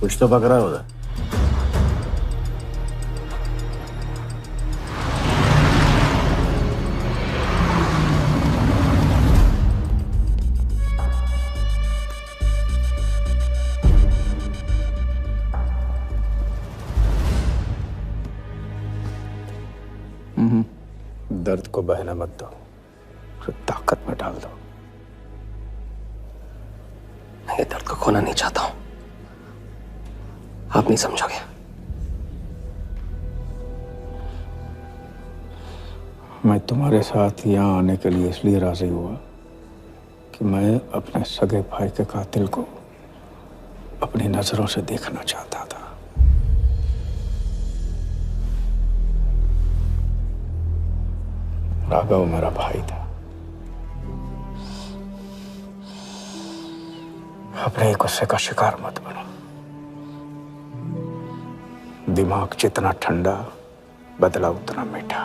कुछ तो पकड़ा उधर।
दर्द को बहने मत दो, उसे ताकत में डाल दो।
मैं ये दर्द को खोना नहीं चाहता हूं, आप नहीं समझोगे।
मैं तुम्हारे साथ यहाँ आने के लिए इसलिए राजी हुआ कि मैं अपने सगे भाई के कातिल को अपनी नजरों से देखना चाहता था। राघव मेरा भाई था। अपने गुस्से का शिकार मत बनो। दिमाग जितना ठंडा, बदला उतना मीठा।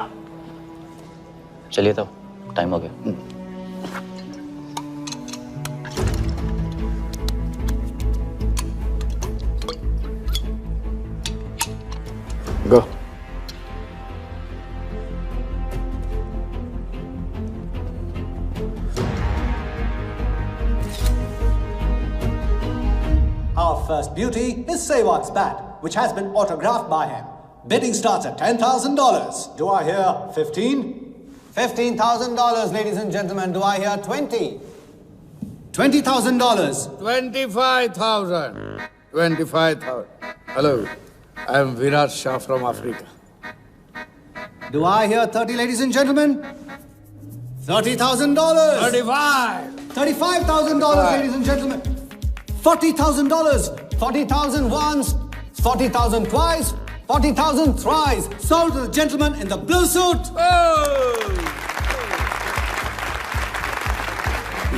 चलिए तो टाइम हो गया।
गो।
Our first beauty is Sehwag's bat, which has been autographed by him. Bidding starts at $10,000. Do I hear 15?
$15,000, ladies and gentlemen. Do I hear 20?
$20,000.
25,000. 25,000. Hello, I am Virat Shah from Africa.
Do I hear 30, ladies and gentlemen? $30,000.
35.
$35,000, ladies and gentlemen. $40,000.
40,000 once, 40,000 twice, 40,000 thrice.
Sold to the gentleman in the blue suit.
Oh!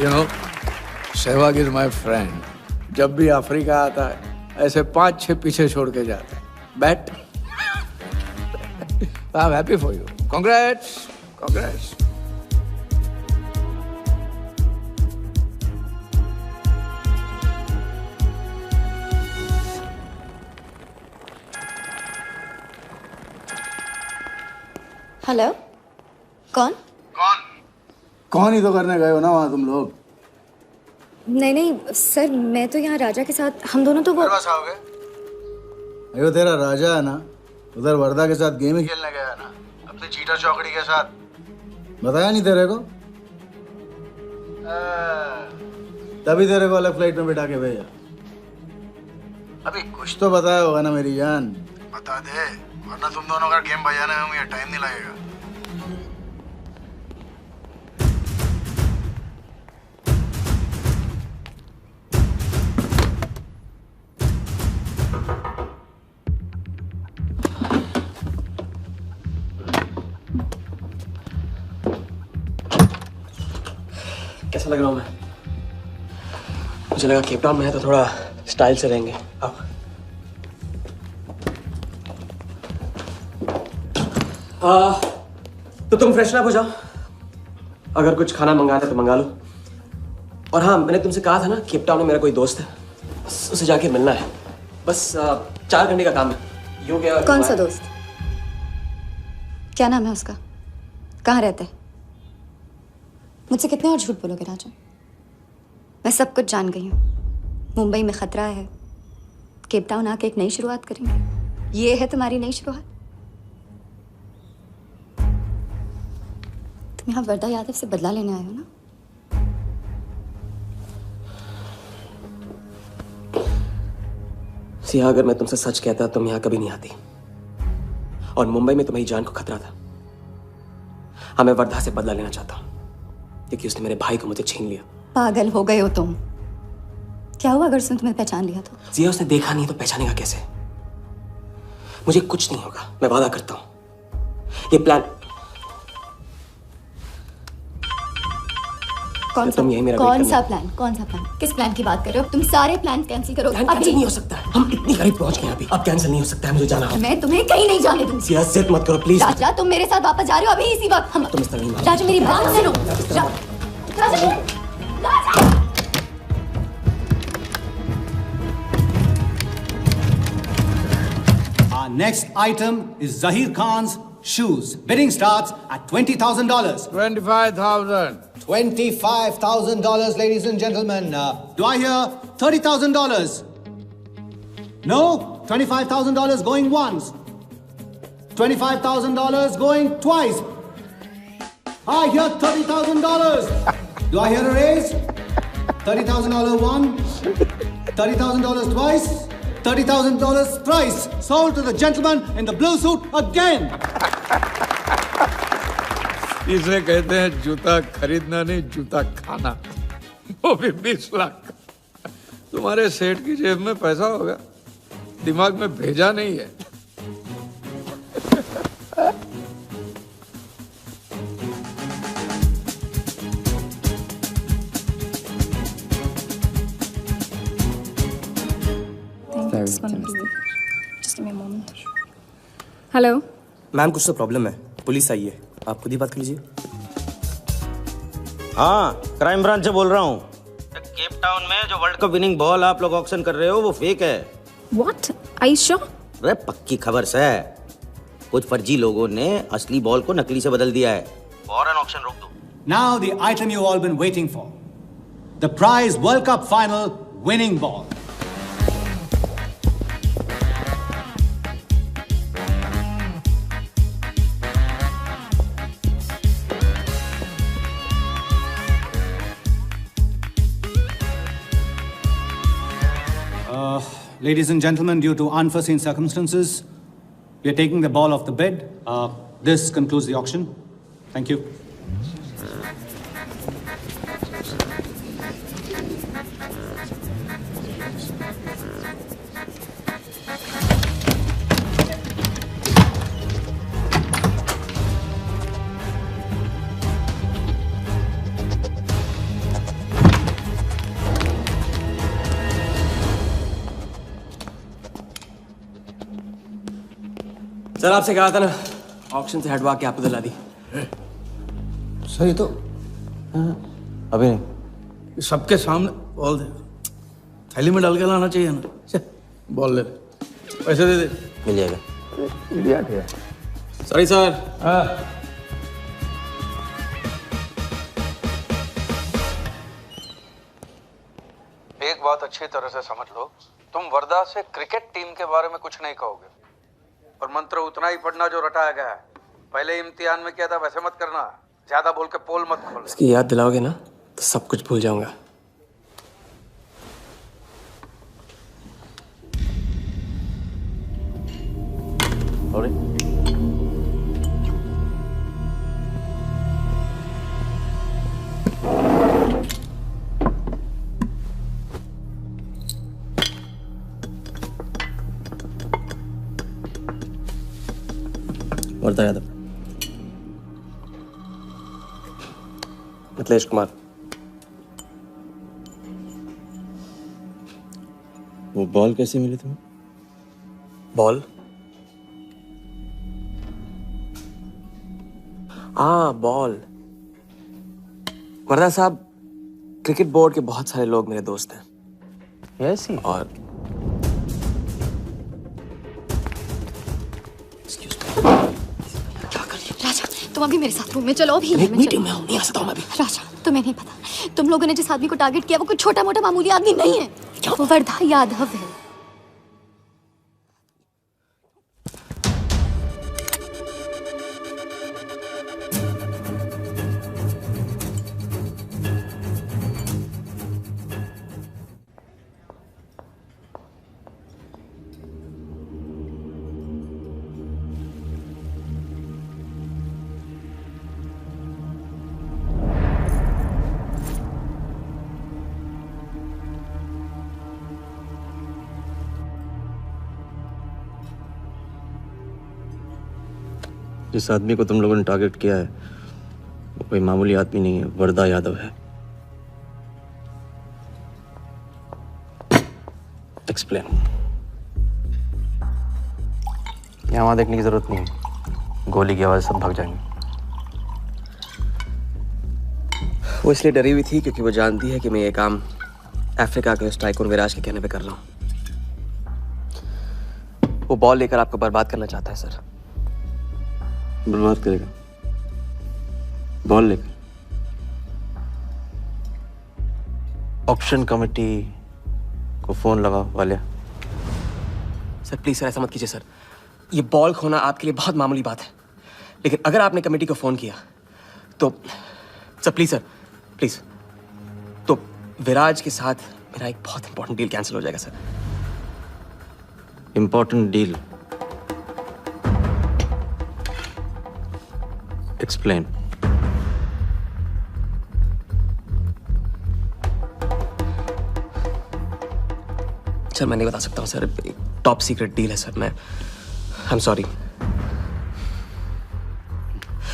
You know, Sehwag is my friend. जब भी Africa आता है ऐसे 5-6 पीछे छोड़ के जाता है। Bat. I am happy for you. Congrats, congrats.
Hello, कौन?
कौन ही तो करने गए हो ना वहां तुम लोग।
नहीं नहीं सर, मैं तो यहाँ राजा के साथ, हम दोनों तो वो
अयो तेरा राजा है ना, उधर वर्दा के साथ गेम ही खेलने गया है ना, अपनी चीटर चौकड़ी के साथ। बताया नहीं तेरे को? तभी तेरे को अलग फ्लाइट में बिठा के भेजा। अभी कुछ तो बताया होगा ना मेरी जान, बता दे, वरना तुम दोनों का गेम बजाने में मुझे टाइम नहीं लगेगा।
कैसा लग रहा हूँ मैं? मुझे लगा केप टाउन में है तो थोड़ा स्टाइल से रहेंगे। आओ। तो तुम फ्रेशन अप हो जाओ, अगर कुछ खाना मंगाना है तो मंगा लो। और हाँ, मैंने तुमसे कहा था ना, केप टाउन में मेरा कोई दोस्त है, बस उसे जाके मिलना है। बस 4 घंटे का काम है। यूं क्या?
कौन सा दोस्त? क्या नाम है उसका? कहाँ रहता है? मुझसे कितने और झूठ बोलोगे राजा? मैं सब कुछ जान गई हूँ। मुंबई में खतरा है, केप टाउन आके एक नई शुरुआत करेंगे। ये है तुम्हारी नई शुरुआत? तुम यहाँ वर्दा यादव से बदला लेने आए हो ना?
सिया, अगर मैं तुमसे सच कहता तुम यहाँ कभी नहीं आती। और मुंबई में तुम्हारी जान को खतरा था। हाँ, मैं वर्धा से बदला लेना चाहता हूँ क्योंकि उसने मेरे भाई को मुझे छीन लिया।
पागल हो गए हो तुम। क्या हुआ अगर उसने तुम्हें पहचान लिया तो?
जिया, उसने देखा नहीं तो पहचानेगा कैसे? मुझे कुछ नहीं होगा, मैं वादा करता हूं। ये प्लान
कौन सा? कौन सा प्लान? कौन सा प्लान? किस प्लान की बात कर रहे हो? तुम सारे प्लान कैंसिल करो।
प्लान कैंसिल नहीं हो सकता। हम इतनी करीब पहुंच गए अभी। अब कैंसिल नहीं हो सकता है, मुझे जाना होगा।
मैं तुम्हें कहीं नहीं जाने दूंगी।
जिया, जिद मत करो प्लीज।
राजा, तुम मेरे साथ वापस जा रहे हो अभी इसी वक्त। हम
तुम इस तरह नहीं मान।
राजा, मेरी बात सुनो। राजा,
Our next item is Zahir Khan's shoes. Bidding starts at $20,000.
25,000.
$25,000, ladies and gentlemen. Do I hear $30,000? No? $25,000 going once. $25,000 going twice. I hear $30,000. Do I hear a raise? $30,000 once. $30,000 twice. $30,000 price. Sold to the gentleman in the blue suit again.
इसे कहते हैं जूता खरीदना नहीं, जूता खाना, वो भी 20 लाख। तुम्हारे सेठ की जेब में पैसा होगा, दिमाग में भेजा नहीं है।
हेलो
मैम, कुछ तो प्रॉब्लम है, पुलिस आई है, आप खुद ही बात कर लीजिए।
हाँ, क्राइम ब्रांच से बोल रहा हूँ। केप टाउन में जो वर्ल्ड कप विनिंग बॉल आप लोग ऑक्शन कर रहे हो वो फेक है।
What? Are you sure?
अरे पक्की खबर से। कुछ फर्जी लोगों ने असली बॉल को नकली से बदल दिया है। फौरन ऑक्शन रोक दो।
Now the item you all been waiting for. The prize World Cup final winning ball. Ladies and gentlemen, due to unforeseen circumstances, we are taking the ball off the bid. This concludes the auction. Thank you.
Sir आपसे कहा था ना, auction से हटवा के आपको दिला दी।
Sir ये तो
अभी नहीं।
सबके सामने बॉल दे, थैली में डाल के लाना चाहिए ना। बॉल ले, पैसे दे दे।
मिल जाएगा।
इडियट है।
Sorry sir.
एक बात अच्छी तरह से समझ लो, तुम वर्धा से क्रिकेट टीम के बारे में कुछ नहीं कहोगे, और मंत्र उतना ही पढ़ना जो रटाया गया है। पहले इम्तिहान में किया था वैसे मत करना, ज्यादा बोल के पोल मत खोल।
इसकी याद दिलाओगे ना तो सब कुछ भूल जाऊंगा। वर्धा यादव, मिथिलेश कुमार।
वो बॉल कैसे मिली तुम्हें?
बॉल? बॉल। वर्धा साहब, क्रिकेट बोर्ड के बहुत सारे लोग मेरे दोस्त हैं।
ऐसी?
और
राजा, तुम अभी मेरे साथ रूम में चलो। अभी
मीटिंग में हूँ, नहीं आ सकता हूँ मैं अभी।
राजा, तुम्हें नहीं पता, तुम लोगों ने जिस आदमी को टारगेट किया वो कोई छोटा मोटा मामूली आदमी नहीं है। वो वर्धा यादव है।
जिस आदमी को तुम लोगों ने टारगेट किया है वो कोई मामूली आदमी नहीं है, वर्धा यादव है। एक्सप्लेन। यहाँ वहां देखने की जरूरत नहीं है, गोली की आवाज सब भाग जाएंगे।
वो इसलिए डरी हुई थी क्योंकि वो जानती है कि मैं ये काम अफ्रीका के उस टाइकून विराज के कहने पे कर रहा हूँ। वो बॉल लेकर आपको बर्बाद करना चाहता है सर।
बर्बाद करेगा? बॉल लेकर? ऑक्शन कमेटी को फोन लगाओ वालिया।
सर प्लीज सर, ऐसा मत कीजिए सर। ये बॉल खोना आपके लिए बहुत मामूली बात है, लेकिन अगर आपने कमेटी को फोन किया तो सर प्लीज, तो विराज के साथ मेरा एक बहुत इंपॉर्टेंट डील कैंसिल हो जाएगा sir.
Important deal? Explain.
Sir मैं नहीं बता सकता हूँ सर, टॉप सीक्रेट डील है सर। मैं I am sorry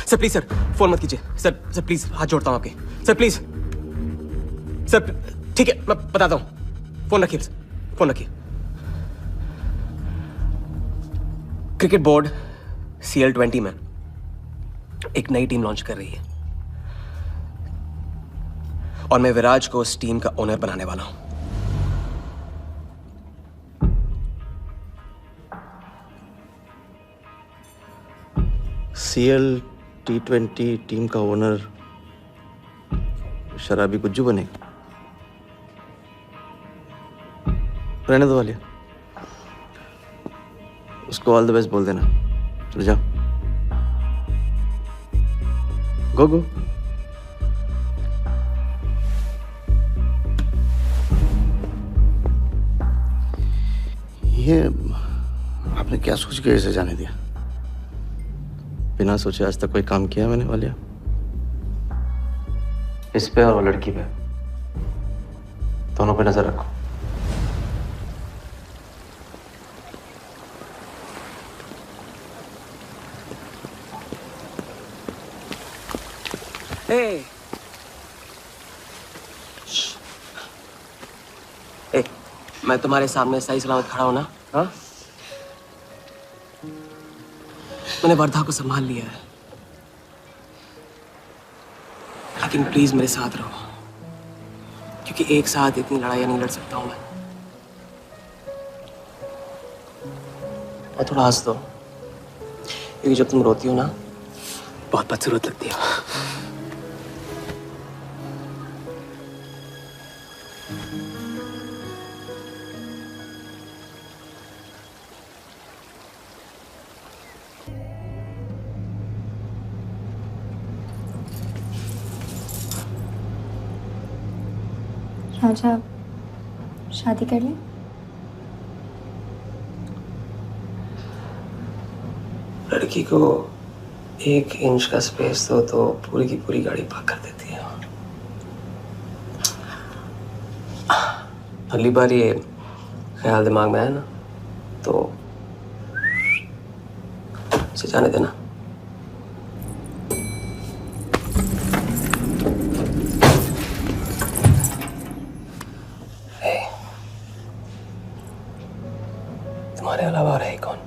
sir. Please sir phone मत कीजिए सर प्लीज, हाथ जोड़ता हूँ आपके सर, प्लीज सर। ठीक है मैं बताता हूँ, फोन रखिए फोन रखिए। क्रिकेट बोर्ड CL20 में एक नई टीम लॉन्च कर रही है और मैं विराज को उस टीम का ओनर बनाने वाला हूं।
CL T20 टीम का ओनर शराबी गुज्जू बनेगा? रहने दो वालिया, उसको ऑल द बेस्ट बोल देना। चलो जाओ, गो।
ये आपने क्या सोच के इसे जाने दिया?
बिना सोचे आज तक कोई काम किया मैंने वालिया? इस पे और वो लड़की पे, दोनों पे नजर रखो।
ए, मैं तुम्हारे सामने सही सलामत खड़ा हूं ना? हाँ? मैंने वर्धा को संभाल लिया है, लेकिन प्लीज मेरे साथ रहो, क्योंकि एक साथ इतनी लड़ाइयां नहीं लड़ सकता हूं मैं। और थोड़ा हंस दो, क्योंकि जब तुम रोती हो ना, बहुत बदसूरत लगती हो।
राजा, शादी कर ले।
लड़की को 1 इंच का स्पेस दो तो पूरी की पूरी गाड़ी पार्क कर देती है। अगली बार ये ख्याल दिमाग में आया ना तो इसे जाने देना। तुम्हारे अलावा और है कौन?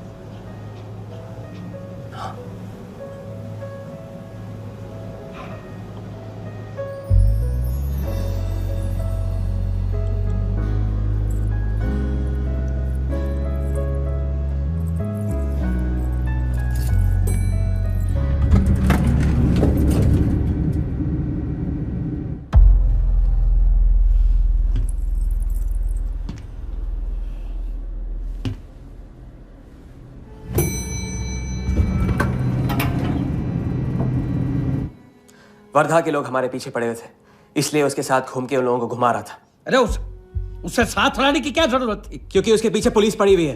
वर्धा के लोग हमारे पीछे पड़े हुए थे, इसलिए उसके साथ घूम के उन लोगों को घुमा रहा था।
अरे उससे साथ लाने की क्या जरूरत थी?
क्योंकि उसके पीछे पुलिस पड़ी हुई है।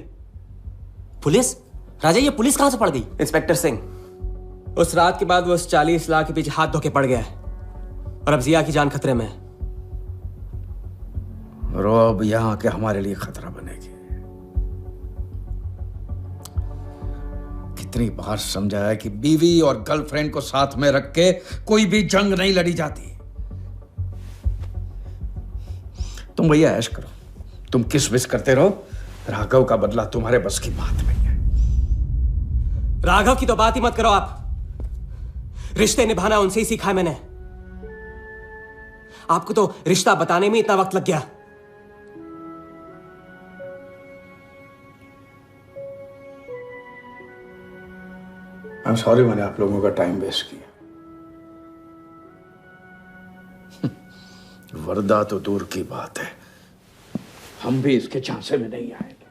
पुलिस? राजा, ये पुलिस कहां से पड़ गई?
इंस्पेक्टर सिंह, उस रात के बाद वो उस 40 लाख के पीछे हाथ धो के पड़ गया है और अब जिया की जान खतरे में है।
रो अब यहां के हमारे लिए खतरा बनेगी। कितनी बार समझाया कि बीवी और गर्लफ्रेंड को साथ में रख के कोई भी जंग नहीं लड़ी जाती। तुम भैया ऐश करो, तुम किस विस करते रहो। राघव का बदला तुम्हारे बस की बात नहीं है।
राघव की तो बात ही मत करो आप। रिश्ते निभाना उनसे ही सीखा है मैंने। आपको तो रिश्ता बताने में इतना वक्त लग गया।
I'm sorry मैंने आप लोगों का टाइम वेस्ट किया। वर्दा तो दूर की बात है, हम भी इसके झांसे में नहीं आएंगे।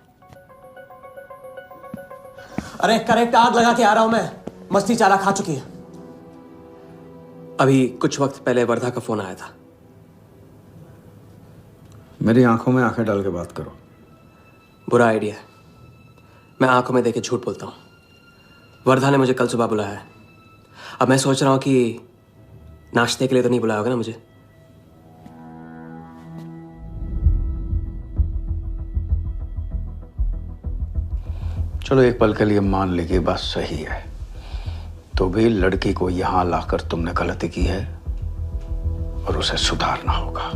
अरे करेक्ट, आग लगा के आ रहा हूं मैं। मस्ती चारा खा चुकी है। अभी कुछ वक्त पहले वर्धा का फोन आया था।
मेरी आंखों में आंखें डाल के बात करो।
बुरा आइडिया है। मैं आंखों में देखे झूठ बोलता हूं। वर्धा ने मुझे कल सुबह बुलाया है। अब मैं सोच रहा हूं कि नाश्ते के लिए तो नहीं बुलाया होगा ना मुझे।
चलो एक पल के लिए मान ली कि बात सही है, तो भी लड़की को यहां लाकर तुमने गलती की है और उसे सुधारना होगा।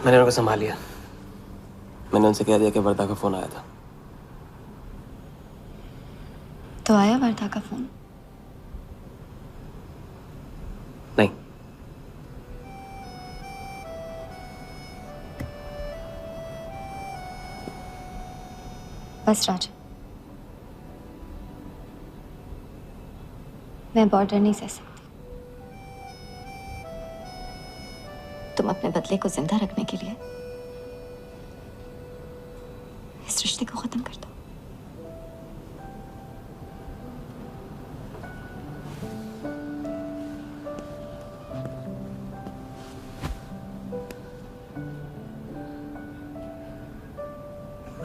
मैंने उनको संभाल लिया। मैंने उनसे कह दिया कि वर्धा का फोन आया था।
तो आया वर्धा का फोन?
नहीं।
बस राजा, मैं बॉर्डर नहीं सह सकती। तुम अपने बदले को जिंदा रखने के लिए इस रिश्ते को खत्म कर दो।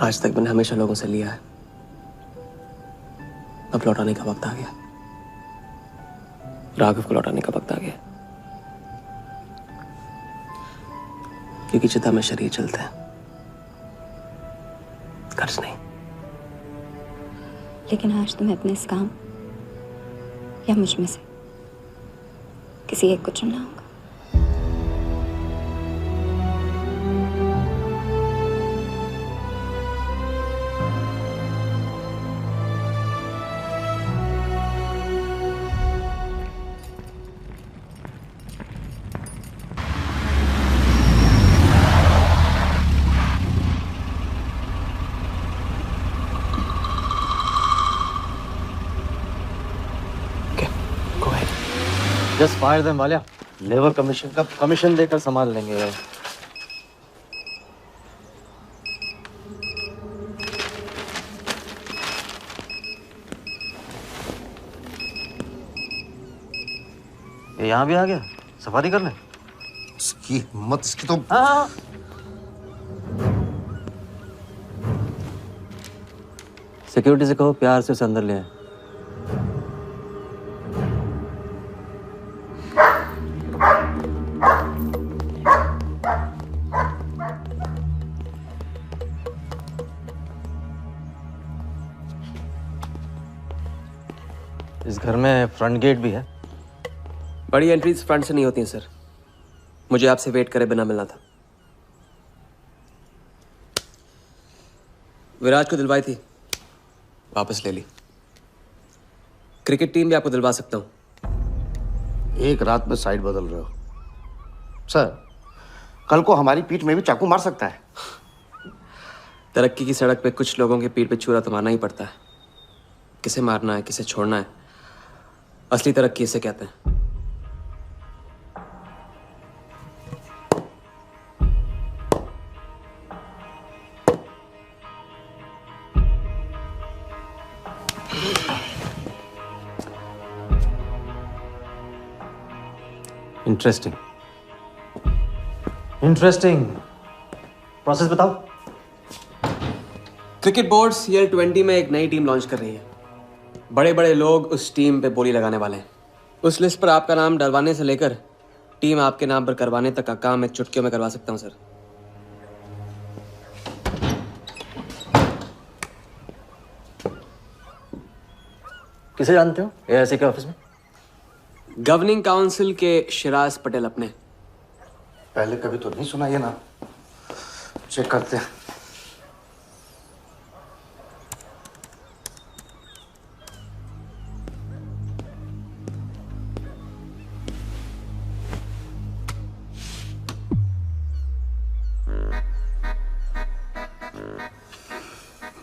आज तक मैंने हमेशा लोगों से लिया है, अब लौटाने का वक्त आ गया। राघव को लौटाने का वक्त आ गया, क्योंकि चिता में शरीर चलते हैं, कर्ज नहीं।
लेकिन आज तुम्हें अपने इस काम या मुझ में से किसी एक को चुनना होगा।
Just fire them Walia. Labour commission का कमीशन देकर संभाल लेंगे। ये यहाँ भी आ गया सफारी करने।
इसकी हिम्मत, इसकी तो।
हाँ। सिक्योरिटी से कहो प्यार से उसे अंदर ले आए। इस घर में फ्रंट गेट भी है।
बड़ी एंट्रीज फ्रंट से नहीं होती हैं सर। मुझे आपसे वेट करे बिना मिलना था। विराज को दिलवाई थी, वापस ले ली। क्रिकेट टीम भी आपको दिलवा सकता हूं।
एक रात में साइड बदल रहे हो सर। कल को हमारी पीठ में भी चाकू मार सकता है।
तरक्की की सड़क पे कुछ लोगों की पीठ पे छुरा तो मारना ही पड़ता है। किसे मारना है, किसे छोड़ना है, असली तरक्की इसे कहते हैं।
Interesting interesting. प्रोसेस बताओ।
क्रिकेट बोर्ड CL20 में एक नई टीम लॉन्च कर रही है। बड़े बड़े लोग उस टीम पे बोली लगाने वाले हैं। उस लिस्ट पर आपका नाम डलवाने से लेकर टीम आपके नाम पर करवाने तक का काम मैं चुटकियों में करवा सकता हूं सर।
किसे जानते हो AIC के ऑफिस में?
गवर्निंग काउंसिल के शिराज पटेल अपने।
पहले कभी तो नहीं सुना ये ना। चेक करते हैं।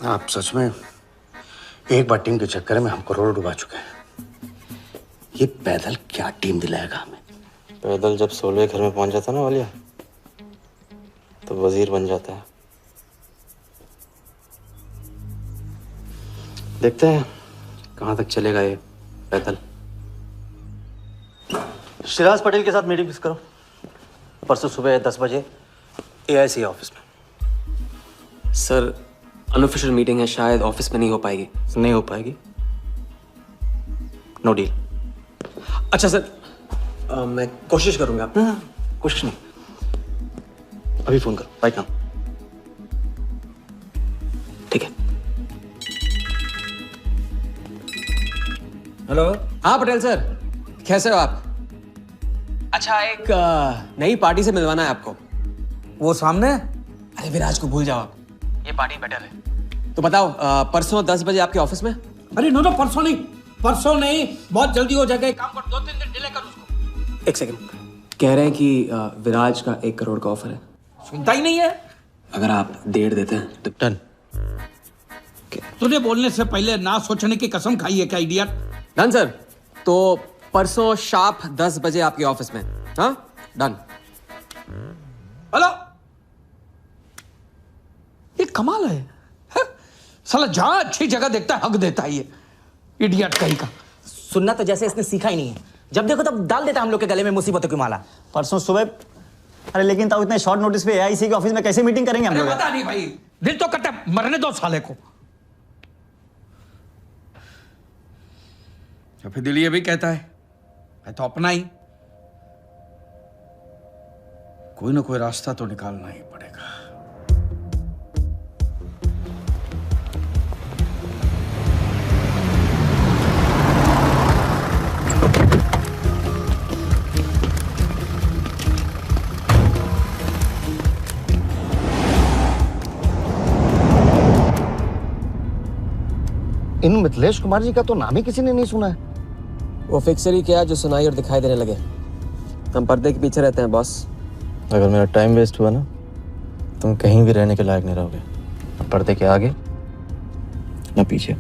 आप सच में एक बार टीम के चक्कर में हम करोड़ डुबा चुके हैं। ये पैदल क्या टीम दिलाएगा हमें?
पैदल जब 16 घर में पहुंच जाता ना वालिया, तो वजीर बन जाता है। देखते हैं कहां तक चलेगा ये पैदल। शिराज पटेल के साथ मीटिंग फिक्स करो परसों सुबह 10 बजे AIC ऑफिस में।
सर अनऑफिशियल मीटिंग है, शायद ऑफिस में नहीं हो पाएगी।
नहीं हो पाएगी, नो डील।
अच्छा सर, मैं कोशिश करूंगा।
कोशिश नहीं, अभी फोन करो राइट नाउ।
ठीक है।
हेलो।
हाँ पटेल सर, कैसे हो आप? अच्छा, एक नई पार्टी से मिलवाना है आपको।
वो सामने?
अरे विराज को भूल जाओ आप, ये पार्टी बेटर है। तो बताओ परसों 10 बजे आपके ऑफिस में?
अरे नो परसों नहीं, बहुत जल्दी हो जाएगा। एक काम कर, 2-3 दिन डिले कर उसको।
एक सेकंड, कह रहे हैं कि विराज का 1 करोड़ का ऑफर है।
सुनता ही नहीं है।
अगर आप 1.5 देते हैं तो
डन।
तुझे बोलने से पहले ना सोचने की कसम खाई है क्या इडियट?
Done sir. तो परसों शार्प 10 बजे आपके ऑफिस में। हाँ डन।
हेलो, ये कमाल है। साला जहां अच्छी जगह देखता है हक देता है ये इडियट कहीं का।
सुनना तो जैसे इसने सीखा ही नहीं है। जब देखो तब डाल देता है हम लोग के गले में मुसीबतों की माला।
परसों सुबह। अरे लेकिन तब इतने शॉर्ट नोटिस पे AIC के ऑफिस में कैसे मीटिंग करेंगे हम लोग?
पता नहीं भाई, दिल तो करता है मरने दो साले को। या फिर दिल ये भी कहता है मैं तो अपना ही। कोई ना कोई रास्ता तो निकालना ही पड़ेगा।
इन मिथिलेश कुमार जी का तो नाम ही किसी ने नहीं सुना है।
वो फिक्सर ही क्या जो सुनाई और दिखाई देने लगे। हम पर्दे के पीछे रहते हैं बॉस।
अगर मेरा टाइम वेस्ट हुआ ना, तुम कहीं भी रहने के लायक नहीं रहोगे, ना पर्दे के आगे ना पीछे।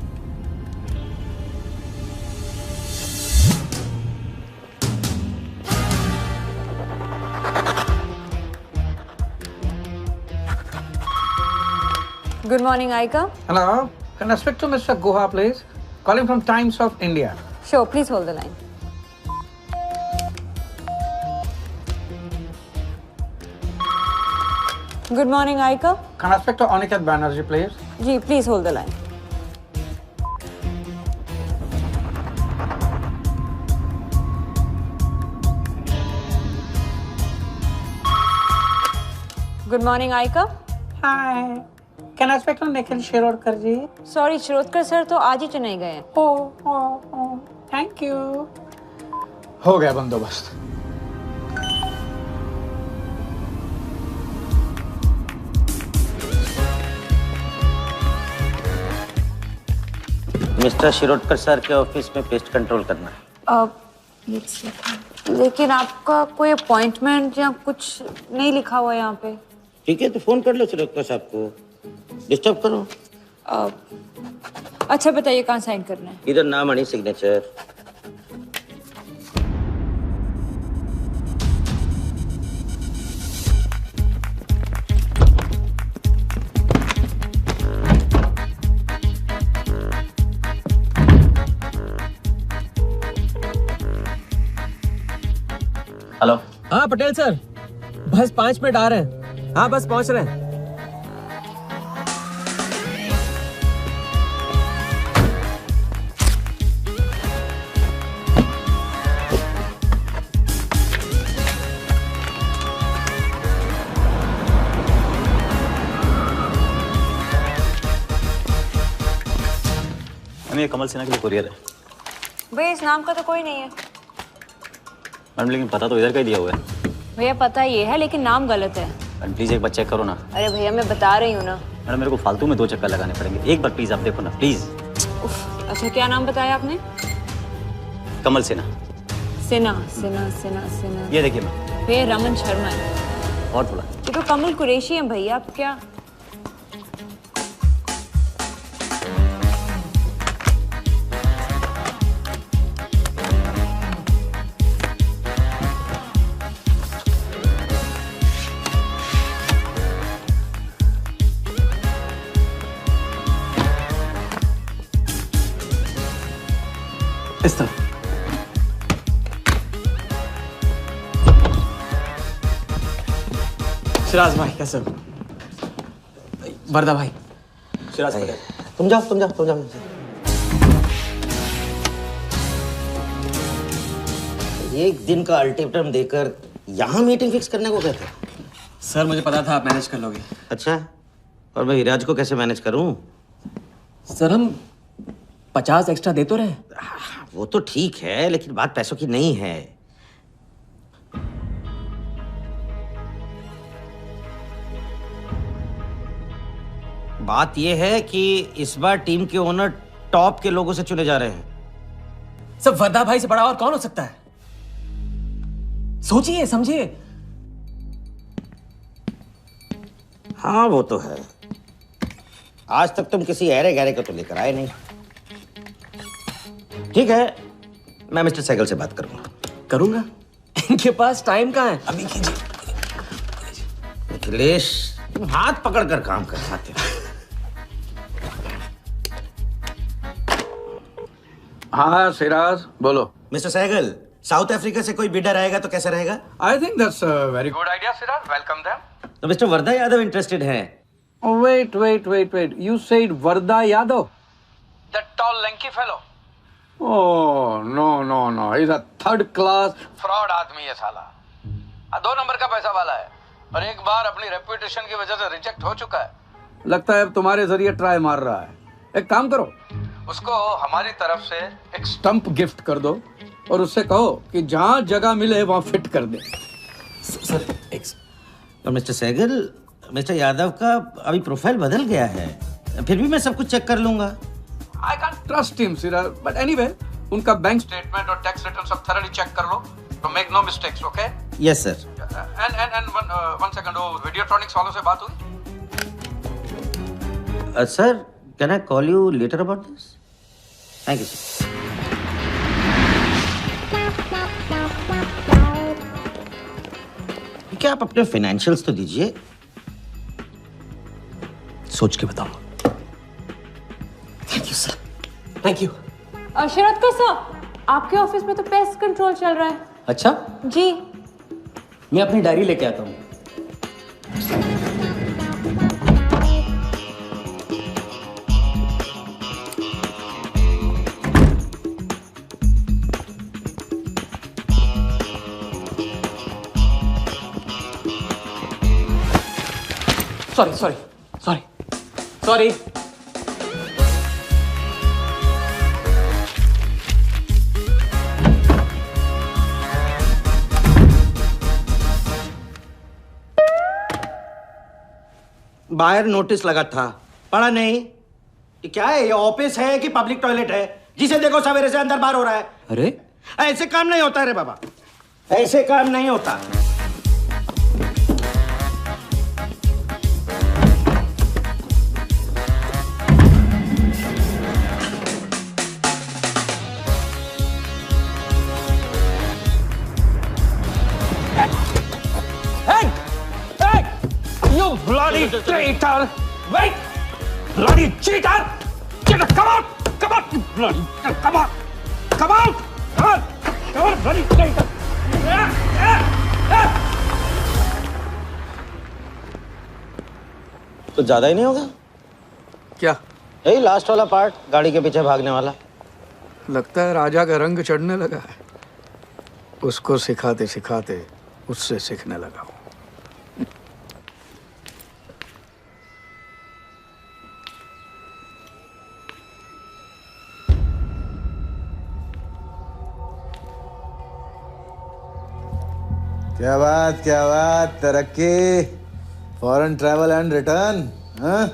Good morning, Aika.
Hello. Can I speak to Mr. Guha, please? Calling from Times of India.
Sure, please hold the line. Good morning, Aika.
Can I speak to Aniket Banerjee, please?
Ji, please hold the line. Good morning, Aika.
Hi. Can I speak to Nikhil Shirodkar ji?
Sorry, Shirodkar sir तो आज ही चेन्नई गए हैं.
Oh, thank you. हो गया बंदोबस्त.
Mister Shirodkar sir के office में pest control करना है.
लेकिन आपका कोई अपॉइंटमेंट या कुछ नहीं लिखा हुआ यहाँ पे.
ठीक है तो फोन कर लो शिरोडकर साहब को. डिस्टर्ब करो.
अच्छा बताइए कहाँ साइन करना है.
इधर नाम आनी सिग्नेचर.
हेलो.
हाँ पटेल सर, बस 5 मिनट आ रहे हैं. हाँ बस पहुंच रहे हैं.
ये कमल सिन्हा के लिए कुरियर है.
भैया इस नाम का तो कोई नहीं है.
मैडम लेकिन पता तो इधर का ही दिया हुआ है.
भैया पता ये है लेकिन नाम गलत है.
मैडम प्लीज एक बार चेक करो ना.
अरे भैया मैं बता रही हूँ ना.
मैडम मेरे को फालतू में 2 चक्कर लगाने पड़ेंगे. एक बार प्लीज आप देखो ना प्लीज.
अच्छा क्या नाम बताया आपने.
कमल सिन्हा.
सिन्हा.
ये देखिए मैम.
भैया रमन शर्मा है.
और थोड़ा.
ये तो कमल कुरैशी है भैया. आप क्या.
इस तरफ. सिराज भाई कैसे हो? वर्दा भाई.
सिराज पटेल.
तुम जाओ. एक दिन का अल्टीमेटम देकर यहाँ मीटिंग फिक्स करने को कहते.
सर मुझे पता था आप मैनेज कर लोगे.
अच्छा और मैं विराज को कैसे मैनेज करूं?
सर हम 50 एक्स्ट्रा दे तो रहे.
वो तो ठीक है लेकिन बात पैसों की नहीं है. बात यह है कि इस बार टीम के ओनर टॉप के लोगों से चुने जा रहे हैं.
सब वर्दा भाई से बड़ा और कौन हो सकता है? सोचिए समझिए.
हाँ वो तो है. आज तक तुम किसी ऐरे गहरे को तो लेकर आए नहीं. ठीक है मैं मिस्टर सहगल से बात
करूंगा. इनके पास टाइम कहाँ है? अभी कीजिए.
अखिलेश तुम हाथ पकड़कर काम कर सकते हो.
हाँ सिराज बोलो.
मिस्टर सहगल साउथ अफ्रीका से कोई बिडर आएगा तो कैसा रहेगा?
I think that's a very good idea, Siraj. Welcome them.
तो मिस्टर वर्दा यादव इंटरेस्टेड हैं.
Wait. You said Varda Yadav? That tall, lanky fellow? Oh, no. He's a third class fraud आदमी है साला. 2 नंबर का पैसा वाला है और एक बार अपनी रेपुटेशन की वजह से रिजेक्ट हो चुका है. लगता है अब तुम्हारे जरिए ट्राई मार रहा है. एक काम करो, उसको हमारी तरफ से एक स्टंप गिफ्ट कर दो और उससे कहो कि जहाँ जगह मिले वहाँ फिट कर दे.
सर तो मिस्टर सहगल मिस्टर यादव का अभी प्रोफाइल बदल गया है. फिर भी मैं सब कुछ चेक कर लूंगा.
I can't trust him, Siraj. But anyway, उनका बैंक स्टेटमेंट और टैक्स रिटर्न सब thoroughly चेक कर लो. तो make no mistakes, okay?
Yes, sir.
And one second, वो Videotronics वालों से बात हुई?
Sir, can I call you later about this? Thank you, sir. क्या आप अपने फाइनेंशियल्स तो दीजिए.
सोच के बताऊंगा।
Thank you sir, thank you.
Sharad sir, आपके ऑफिस में तो पेस्ट कंट्रोल चल रहा है।
अच्छा,
जी।
मैं अपनी डायरी लेके आता हूँ।
सॉरी।
बाहर नोटिस लगा था, पढ़ा नहीं? ये क्या है? ये ऑफिस है कि पब्लिक टॉयलेट है? जिसे देखो सवेरे से अंदर बाहर हो रहा है।
अरे
ऐसे काम नहीं होता रे बाबा, ऐसे काम नहीं होता।
You bloody traitor! Wait! Bloody cheater! Cheater, come on! Come on! You bloody, come on! Come on! Come on! Come on, bloody traitor!
तो ज्यादा ही नहीं होगा
क्या?
यही लास्ट वाला पार्ट, गाड़ी के पीछे भागने वाला।
लगता है राजा का रंग चढ़ने लगा है। उसको सिखाते सिखाते उससे सीखने लगा हूं।
क्या बात, तरक्की, फॉरेन ट्रैवल एंड रिटर्न। हाँ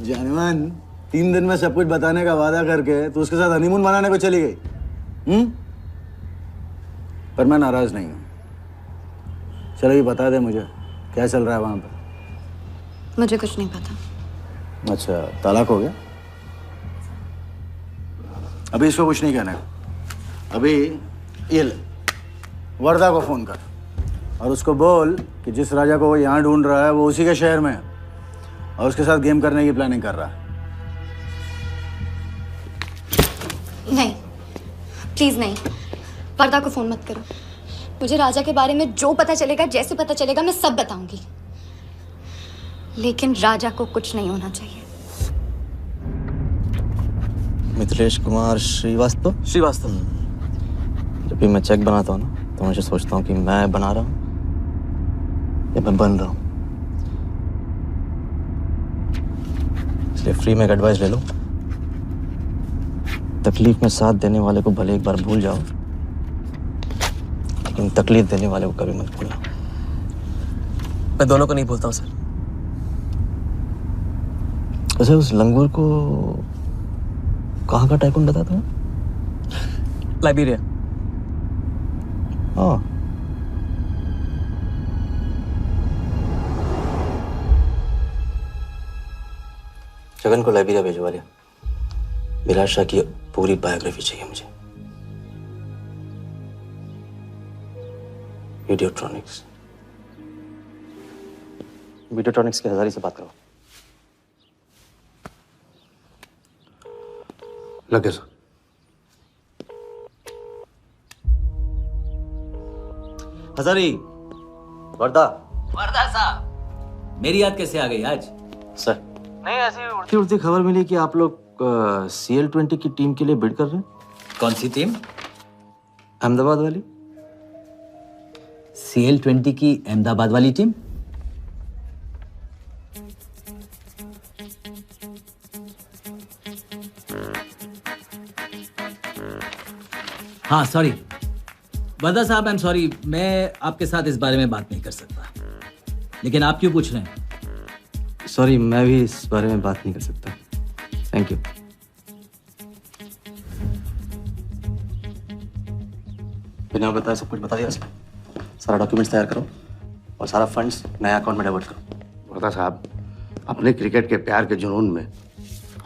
जानमान, 3 दिन में सब कुछ बताने का वादा करके तू उसके साथ हनीमून मनाने को चली गई। पर मैं नाराज नहीं हूं। चलो ये बता दे मुझे, क्या चल रहा है वहां पर?
मुझे कुछ नहीं पता।
अच्छा, तलाक हो गया? अभी इसको कुछ नहीं कहना है। अभी ये ले, वर्दा को फोन कर और उसको बोल कि जिस राजा को वो यहाँ ढूंढ रहा है वो उसी के शहर में है और उसके साथ गेम करने की प्लानिंग कर रहा है।
नहीं, प्लीज नहीं, वर्दा को फोन मत करो। मुझे राजा के बारे में जो पता चलेगा, जैसे पता चलेगा, मैं सब बताऊंगी, लेकिन राजा को कुछ नहीं होना चाहिए।
मिथिलेश कुमार श्रीवास्तव। जब भी मैं चेक बनाता हूँ ना, तो मुझे सोचता हूँ कि मैं बना रहा हूँ या मैं बन रहा हूँ। इसलिए फ्री में एक एडवाइस ले लो, तकलीफ में साथ देने वाले को भले एक बार भूल जाओ, लेकिन तकलीफ देने वाले को कभी मत भूलना।
मैं दोनों को नहीं भूलता हूँ सर।
वैसे उस लंगूर को कहाँ का टाइकून बताया तुम्हें?
लाइबेरिया।
हाँ, जगन को लाइबेरिया भिजवा लिया। बिलाल शाह की पूरी बायोग्राफी चाहिए मुझे। वीडियोट्रॉनिक्स के हजारी से बात करो।
लगे सर।
हजारी, वर्दा
साहब, मेरी याद कैसे आ गई आज?
सर, नहीं ऐसी उड़ती उड़ती खबर मिली कि आप लोग CL20 की टीम के लिए बिड कर रहे हैं।
कौन सी टीम?
अहमदाबाद वाली।
CL20 की अहमदाबाद वाली टीम? हाँ सॉरी वर्दा साहब, आई एम सॉरी, मैं आपके साथ इस बारे में बात नहीं कर सकता। लेकिन आप क्यों पूछ रहे हैं?
सॉरी, मैं भी इस बारे में बात नहीं कर सकता। Thank you. बिना बताए सब कुछ बता दिया इसमें। सारा डॉक्यूमेंट्स तैयार करो और सारा फंड्स नया अकाउंट में डाइवर्ट करो।
वर्दा साहब, अपने क्रिकेट के प्यार के जुनून में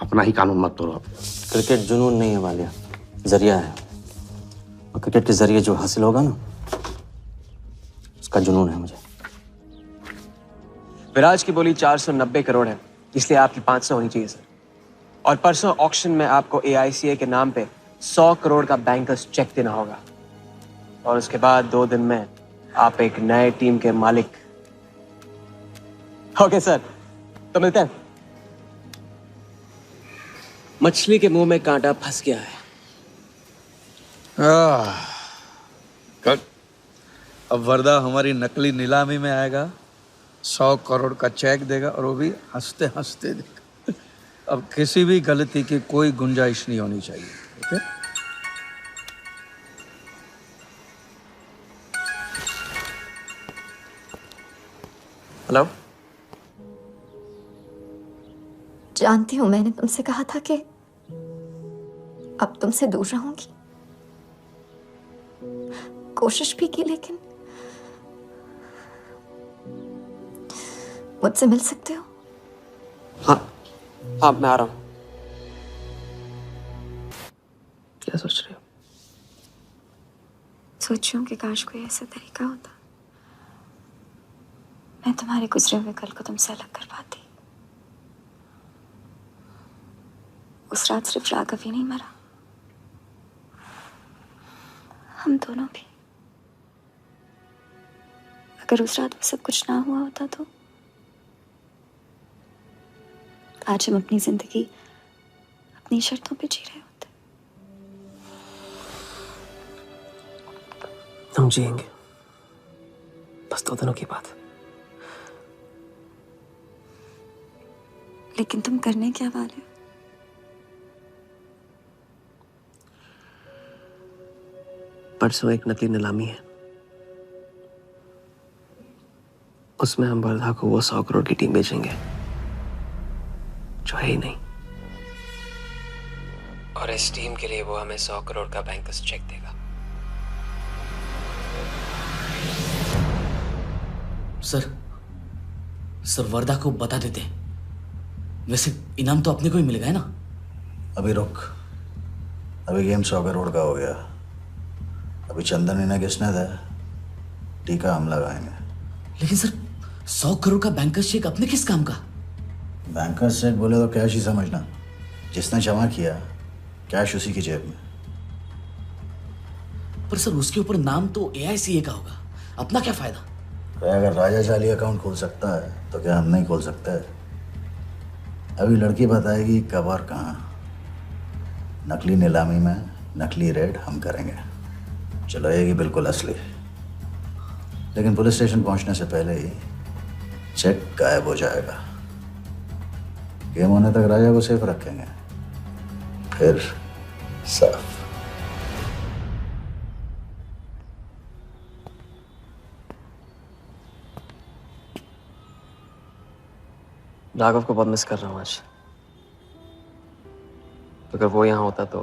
अपना ही कानून मत तोड़ो।
क्रिकेट जुनून नहीं है वालिया, जरिया है। और क्रिकेट के जरिए जो हासिल होगा ना, उसका जुनून है मुझे।
विराज की बोली 490 करोड़ है, इसलिए आपकी 500 होनी चाहिए सर। और परसों ऑक्शन में आपको AICA के नाम पे 100 करोड़ का बैंकर्स चेक देना होगा। और उसके बाद 2 दिन में आप एक नए टीम के मालिक। ओके सर, तो मिलते हैं। मछली के मुंह में कांटा फंस गया है।
कट। अब वर्दा हमारी नकली नीलामी में आएगा, 100 करोड़ का चेक देगा और वो भी हंसते हंसते देगा। अब किसी भी गलती की कोई गुंजाइश नहीं होनी चाहिए। ओके?
हेलो।
जानती हूँ मैंने तुमसे कहा था कि अब तुमसे दूर रहूंगी, कोशिश भी की, लेकिन मुझसे मिल सकते हो?
हाँ मैं आ रहा हूँ। क्या सोच रहे हो?
सोच रही हूँ कि काश कोई ऐसा तरीका होता मैं तुम्हारे गुजरे हुए कल को तुमसे अलग कर पाती। उस रात सिर्फ राघव ही नहीं मरा, हम दोनों भी। अगर उस रात वो सब कुछ ना हुआ होता तो आज हम अपनी जिंदगी अपनी शर्तों पे जी रहे होते।
हम जिएंगे, बस 2 दिनों की बात है।
लेकिन तुम करने क्या वाले हो?
परसों एक नकली नीलामी है, उसमें हम वर्धा को वो 100 करोड़ की टीम बेचेंगे जो है ही नहीं। और इस टीम के लिए वो हमें 100 करोड़ का बैंकर्स चेक देगा।
सर वर्धा को बता देते। वैसे इनाम तो अपने को ही मिलेगा है ना?
अभी रुक, अभी गेम 100 करोड़ का हो गया। अभी चंदन इन्हें किसने था, टीका हम लगाएंगे।
लेकिन सर 100 करोड़ का बैंकर्स चेक अपने किस काम का?
बैंकर्स चेक बोले तो कैश ही समझना। जिसने जमा किया कैश उसी की जेब में।
पर सर उसके ऊपर नाम तो AICA का होगा, अपना क्या फायदा?
अगर राजा जाली अकाउंट खोल सकता है तो क्या हम नहीं खोल सकते? अभी लड़की बताएगी कब और कहाँ। नकली नीलामी में नकली रेड हम करेंगे, चलाएगी बिल्कुल असली। लेकिन पुलिस स्टेशन पहुंचने से पहले ही चेक गायब हो जाएगा। गेम होने तक राजा को सेफ रखेंगे, फिर साफ।
राघव को बहुत मिस कर रहा हूँ आज। अगर वो यहाँ होता तो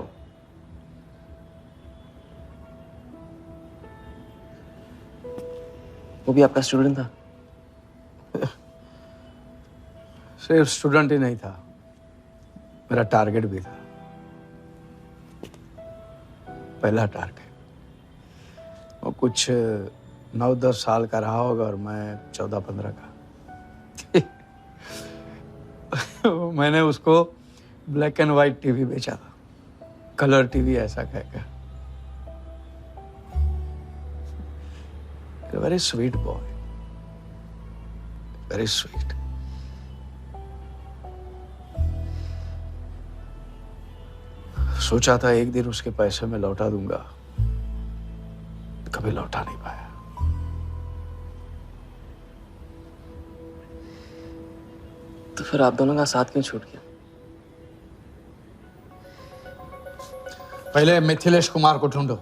वो भी आपका स्टूडेंट था।
सिर्फ स्टूडेंट ही नहीं था, मेरा टारगेट भी था। पहला टारगेट। वो कुछ 9-10 साल का रहा होगा और मैं 14-15 का। मैंने उसको ब्लैक एंड व्हाइट टीवी बेचा था, कलर टीवी ऐसा कहकर। Very sweet boy, very sweet. सोचा था एक दिन उसके पैसे में लौटा दूंगा, कभी लौटा नहीं पाया।
तो फिर आप दोनों का साथ क्यों छूट गया?
पहले मिथिलेश कुमार को ढूंढो।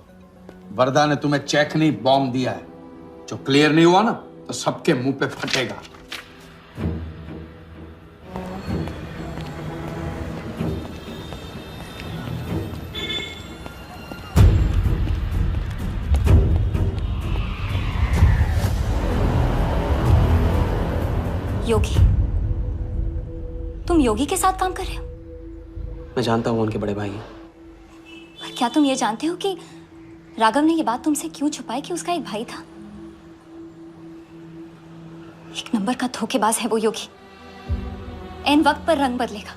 वर्दा ने तुम्हें चेक नहीं बॉम्ब दिया है। जो क्लियर नहीं हुआ ना तो सबके मुंह पे फटेगा।
योगी, तुम योगी के साथ काम कर रहे हो?
मैं जानता हूँ उनके बड़े भाई हैं।
पर क्या तुम ये जानते हो कि राघव ने ये बात तुमसे क्यों छुपाई कि उसका एक भाई था?
एक नंबर का धोखेबाज है वो योगी। एन वक्त पर रंग बदलेगा।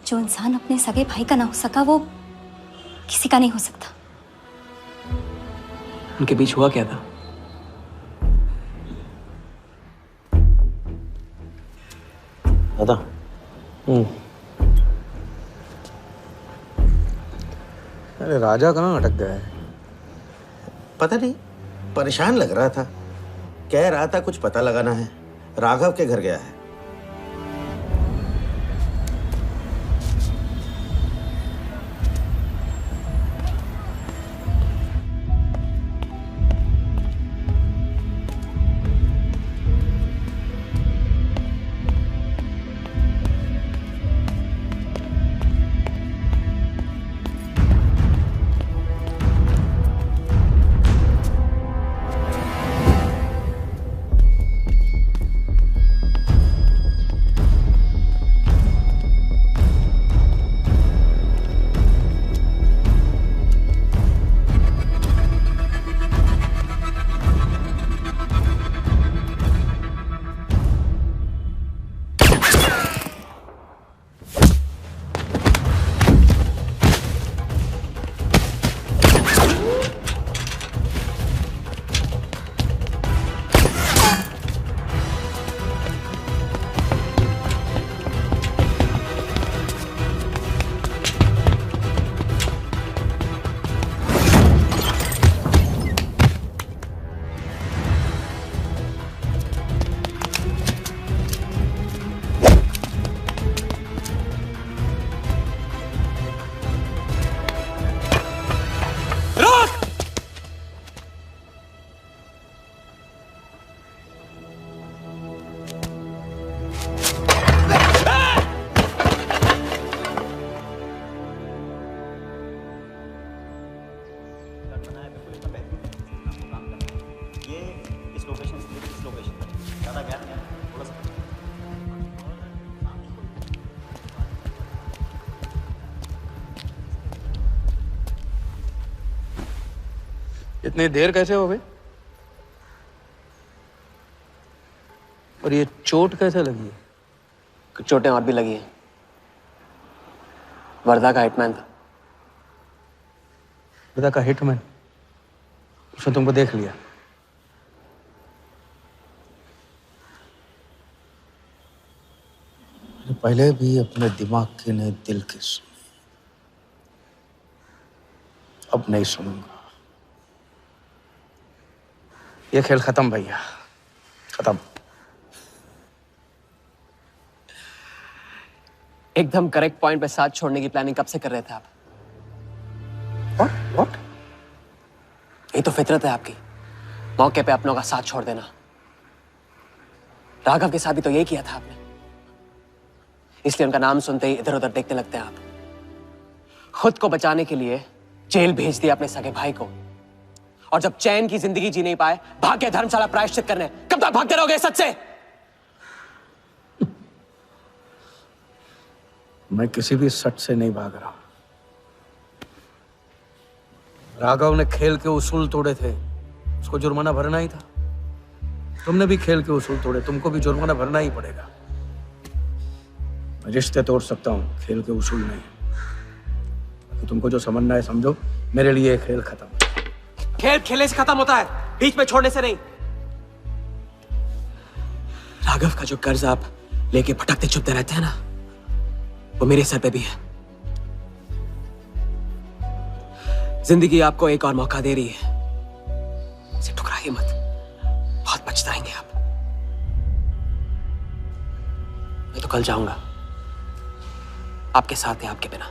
जो इंसान अपने सगे भाई का ना हो सका वो किसी का नहीं हो सकता।
उनके बीच हुआ क्या था?
दादा।
अरे राजा कहाँ अटक गया है?
पता नहीं, परेशान लग रहा था। कह रहा था कुछ पता लगाना है। राघव के घर गया है।
इतनी देर कैसे हो गई? और ये चोट कैसे लगी है?
कुछ चोटें और भी लगी हैं। वर्धा का हिटमैन था।
वर्धा का हिटमैन? उसने तुमको देख लिया?
पहले भी अपने दिमाग की नहीं दिल की सुनी, अब नहीं सुनूंगा।
ये खेल खत्म भैया, खत्म।
एकदम करेक्ट पॉइंट पे साथ छोड़ने की प्लानिंग कब से कर रहे थे आप?
What?
ये तो फितरत है आपकी, मौके पे अपनों का साथ छोड़ देना। राघव के साथ भी तो यही किया था आपने, इसलिए उनका नाम सुनते ही इधर उधर देखने लगते हैं आप। खुद को बचाने के लिए जेल भेज दिया अपने सगे भाई को, और जब चैन की जिंदगी जी नहीं पाए भाग के धर्मशाला प्रायश्चित करने। कब तक भागते रहोगे सच से?
मैं किसी भी सच से नहीं भाग रहा। राघव ने खेल के उसूल तोड़े थे, उसको जुर्माना भरना ही था। तुमने भी खेल के उसूल तोड़े, तुमको भी जुर्माना भरना ही पड़ेगा। मैं रिश्ते तोड़ सकता हूँ, खेल के उसूल नहीं। तो तुमको जो समझना है समझो, मेरे लिए खेल खत्म।
खेल खेलने से खत्म होता है, बीच में छोड़ने से नहीं। राघव का जो कर्ज आप लेके भटकते चुपते रहते हैं ना, वो मेरे सर पे भी है। जिंदगी आपको एक और मौका दे रही है, इसे ठुकराइए मत, बहुत पछताएंगे आप। मैं तो कल जाऊंगा, आपके साथ है, आपके बिना।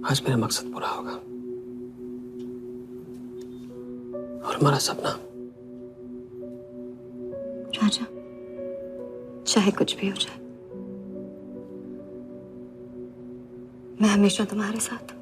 आज मेरा मकसद पूरा होगा और हमारा सपना।
राजा, चाहे कुछ भी हो जाए, मैं हमेशा तुम्हारे साथ हूं।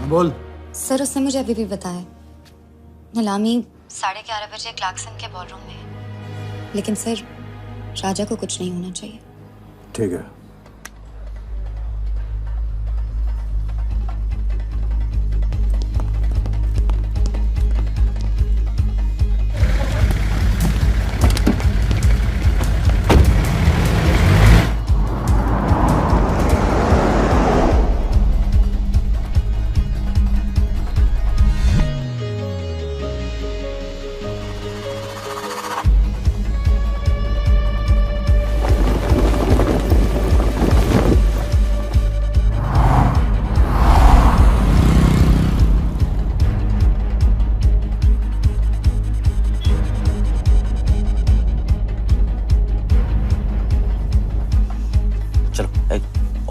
बोल।
सर, उसने मुझे अभी भी बताया नीलामी 11:30 बजे क्लार्कसन के बॉलरूम में है। लेकिन सर, राजा को कुछ नहीं होना चाहिए।
ठीक है।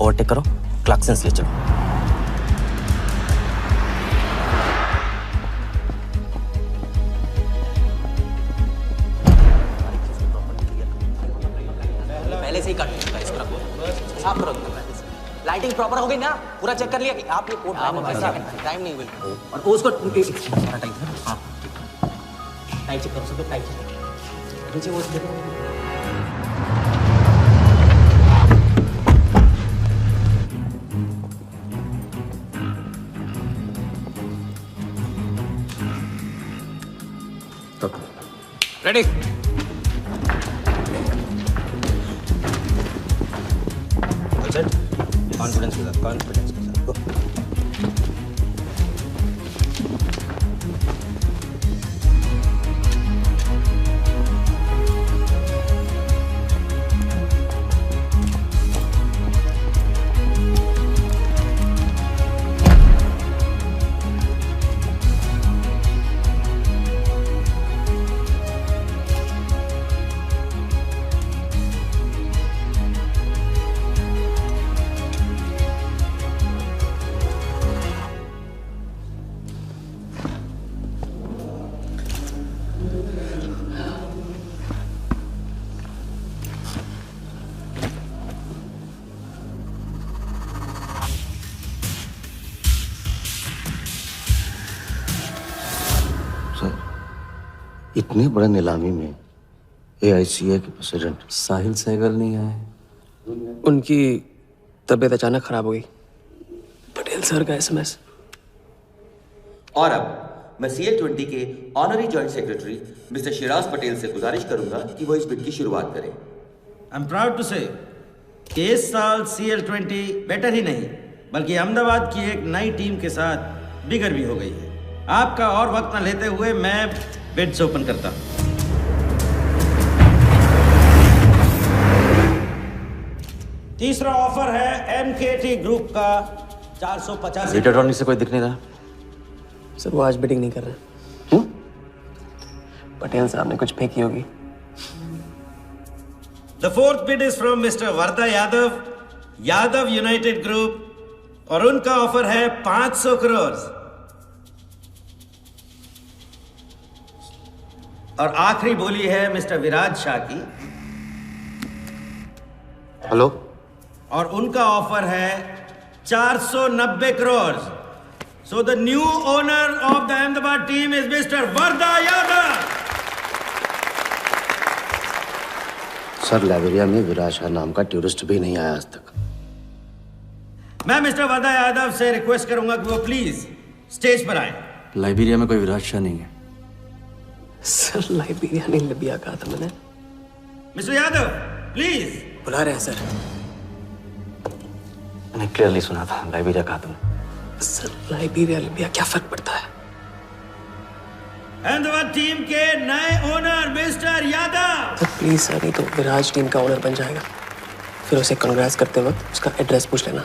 ओवरटेक करो, क्लार्कसन से चलो।
पहले से ही काट चुका है इसका। साफ करो। लाइटिंग प्रॉपर हो गई ना? पूरा चेक कर लिया कि आप ये कोड टाइम नहीं मिल और उसको सारा टाइम। हाँ, टाइम चेक करो, सब टाइम चेक नीचे वो
रेडी।
कॉन्फिडेंस के साथ, कॉन्फिडेंस के साथ।
इतने बड़े नीलामी में AICA के प्रेसिडेंट
साहिल सहगल नहीं आए। उनकी तबीयत अचानक खराब हो गई। पटेल सर का SMS।
और अब मैं CL20 के honorary joint secretary mister Shiraz Patel से गुजारिश करूंगा कि वो इस बिड की शुरुआत करें।
आई एम प्राउड टू से कि इस साल CL20 बेटर ही नहीं बल्कि अहमदाबाद की एक नई टीम के साथ बिगर भी हो गई है। आपका और वक्त न लेते हुए मैं बिड्स ओपन करता हूं। तीसरा ऑफर है MKT ग्रुप का 450।
इलेक्ट्रॉनिक से कोई दिख नहीं रहा।
सर, वो आज बिडिंग नहीं कर रहे। पटेल साहब ने कुछ फेंकी होगी।
The fourth bid is from mister Vardha Yadav, Yadav United group, और उनका ऑफर है 500 करोड़। और आखिरी बोली है मिस्टर विराज शाह की।
हेलो।
और उनका ऑफर है 490 crore. So the new owner of the Ahmedabad team is mister Vardha Yadav.
Sir, Liberia में विराज शाह नाम का टूरिस्ट भी नहीं आया आज तक।
मैं मिस्टर वर्धा यादव से रिक्वेस्ट करूंगा कि वो प्लीज स्टेज पर आए।
लाइबेरिया में कोई विराज शाह नहीं है।
सर, लाइबेरिया नहीं, लिबिया कहा था मैंने।
Mister Yadav please.
बुला रहे हैं सर।
मैंने क्लियरली सुना था, लाइबेरिया कहा तुमने।
सर, लाइबेरिया लिबिया क्या फर्क पड़ता है?
अहमदाबाद टीम के नए owner mister Yadav.
Please sir, नहीं तो विराज टीम का ओनर बन जाएगा। फिर उसे कांग्रेस करते वक्त उसका एड्रेस पूछ लेना।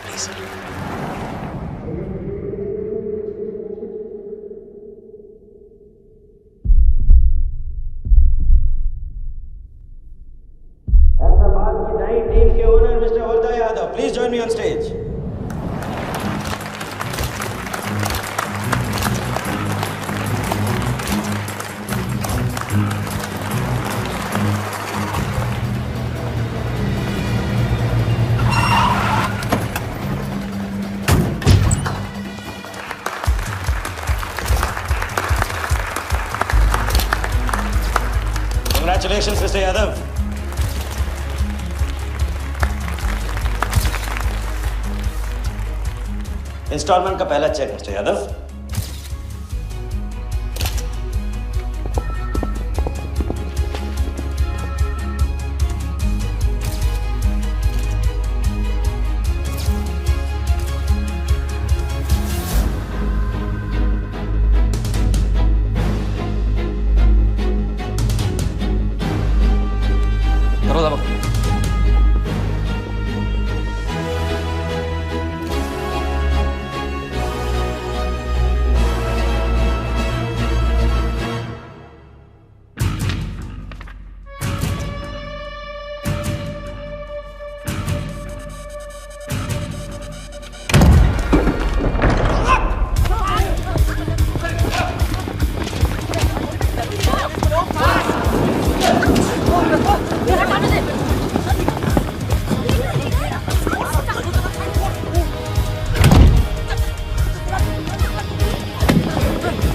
Please sir.
अहमदाबाद की नई टीम के owner mister Vardha Yadav, please join me on stage. Congratulations, Mr. Yadav. Instalment का पहला चेक मिस्टर यादव।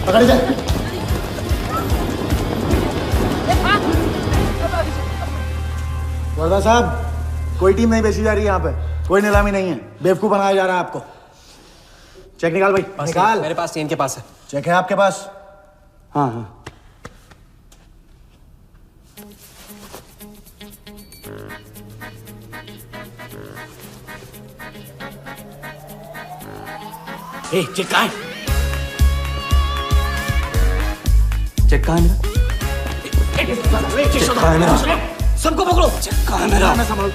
पकड़ जाए। वर्धा साहब, कोई टीम नहीं बेची जा रही है यहाँ पे, कोई नीलामी नहीं है, बेवकूफ बनाया जा रहा है आपको। चेक निकाल भाई, निकाल।
मेरे पास, इनके पास है।
चेक है आपके पास? हाँ हाँ।
चेक कहाँ है?
चेक कहाँ है मेरा?
चेक कहाँ है मेरा? सबको पकड़ो। चेक कहाँ है मेरा?
मैं संभाल।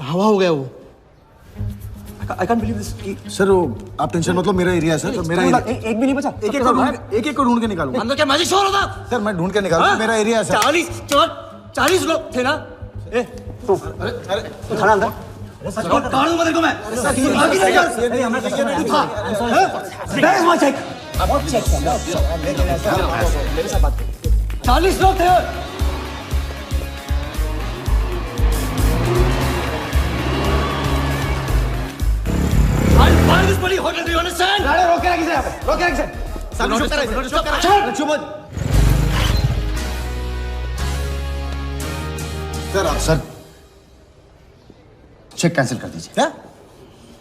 हवा हो गया वो।
I can't believe this.
Sir वो आप टेंशन मत लो, मेरा एरिया है सर, तो मेरा एरिया।
एक भी नहीं बचा।
एक को ढूंढ के निकालूंगा।
अंदर क्या मैजिक शो हो रहा था?
सर मैं ढूंढ के निकालूंगा, मेरा एरिया है सर।
40 लोग थे ना?
तू खड़ा अंदर।
काट दूंगा तेरे को मैं। चेक 40 लोग थे। Hotel, do you understand?
रोक के रखिए यहाँ पे, रोक के रखिए। सर चेक कैंसिल कर दीजिए। क्या?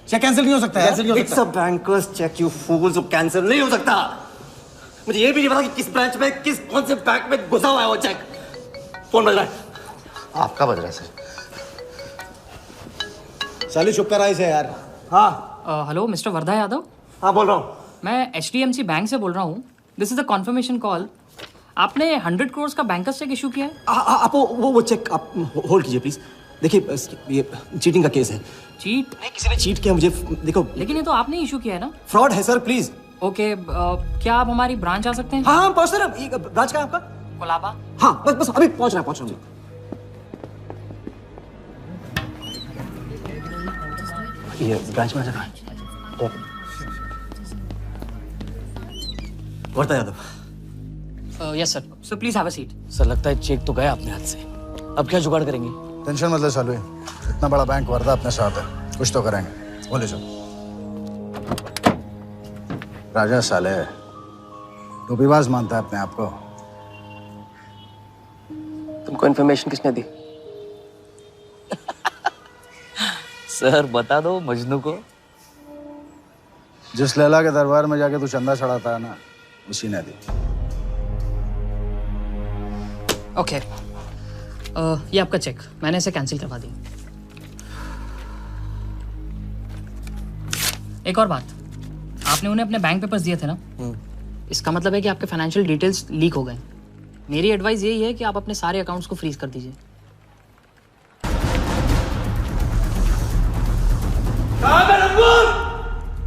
चेक कैंसिल नहीं हो सकता है?
It's a banker's check, you fools, वो कैंसिल नहीं हो सकता। मुझे ये भी नहीं पता कि किस ब्रांच में, कौन से बैंक में घुसा हुआ है वो चेक। फोन बज रहा है।
आपका बज रहा है सर। साली चुप कर आई से यार। हाँ
हेलो मिस्टर वर्धा यादव।
हाँ बोल रहा हूँ।
मैं HDMC बैंक से बोल रहा हूँ। This is a confirmation call. आपने 100 करोड़ का बैंकर्स चेक इशू किया है?
आप वो चेक आप होल्ड कीजिए प्लीज। देखिए ये चीटिंग का केस है।
चीट?
नहीं, किसी ने चीट किया मुझे, देखो।
लेकिन ये तो आपने इशू किया है ना?
फ्रॉड है सर, प्लीज।
ओके, क्या आप हमारी ब्रांच आ सकते हैं?
हाँ पहुँच रहे हैं। ब्रांच का आपका?
कोलाबा।
हाँ बस अभी पहुँच रहा हूँ। ये ब्रांच में आ जाना। Wardha Yadav,
yes sir. So please have a seat.
Sir लगता है चेक तो गया अपने हाथ से, अब क्या जुगाड़ करेंगे?
टेंशन मत ले सालू, इतना बड़ा बैंक वर्दा अपने साथ है, कुछ तो करेंगे। बोले जो राजा साले टोपीबाज मानता है अपने आप को।
तुमको इन्फॉर्मेशन किसने दी?
सर बता दो मजनू को।
जिस लैला के दरबार में जाके तू चंदा चढ़ाता है ना, उसी ने दी।
ओके ये आपका चेक, मैंने इसे कैंसिल करवा दी। एक और बात, आपने उन्हें अपने बैंक पेपर्स दिए थे ना, इसका मतलब है कि आपके फाइनेंशियल डिटेल्स लीक हो गए। मेरी एडवाइस यही है कि आप अपने सारे अकाउंट्स को फ्रीज कर दीजिए।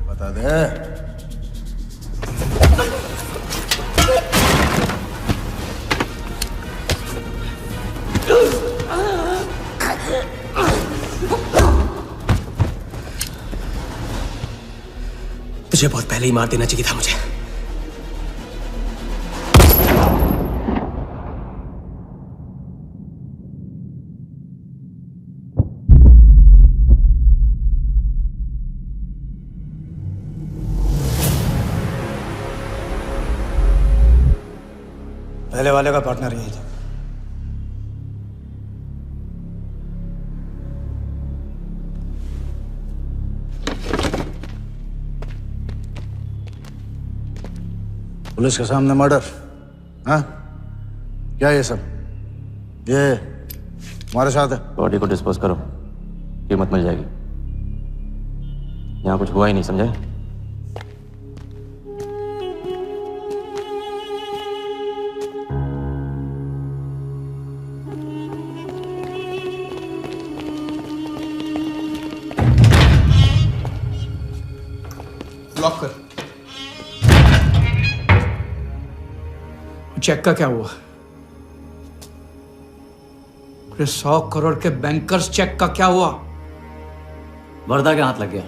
बता दे।
तुझे बहुत पहले ही मार देना चाहिए था मुझे।
पहले वाले का पार्टनर यही था। पुलिस के सामने मर्डर? हाँ, क्या ये सब? ये हमारे साथ है।
बॉडी को डिस्पोज करो, कीमत मिल जाएगी। यहाँ कुछ हुआ ही नहीं, समझे?
लॉक कर। चेक का क्या हुआ? 100 करोड़ के बैंकर्स चेक का क्या हुआ?
वर्दा के हाथ लग गया।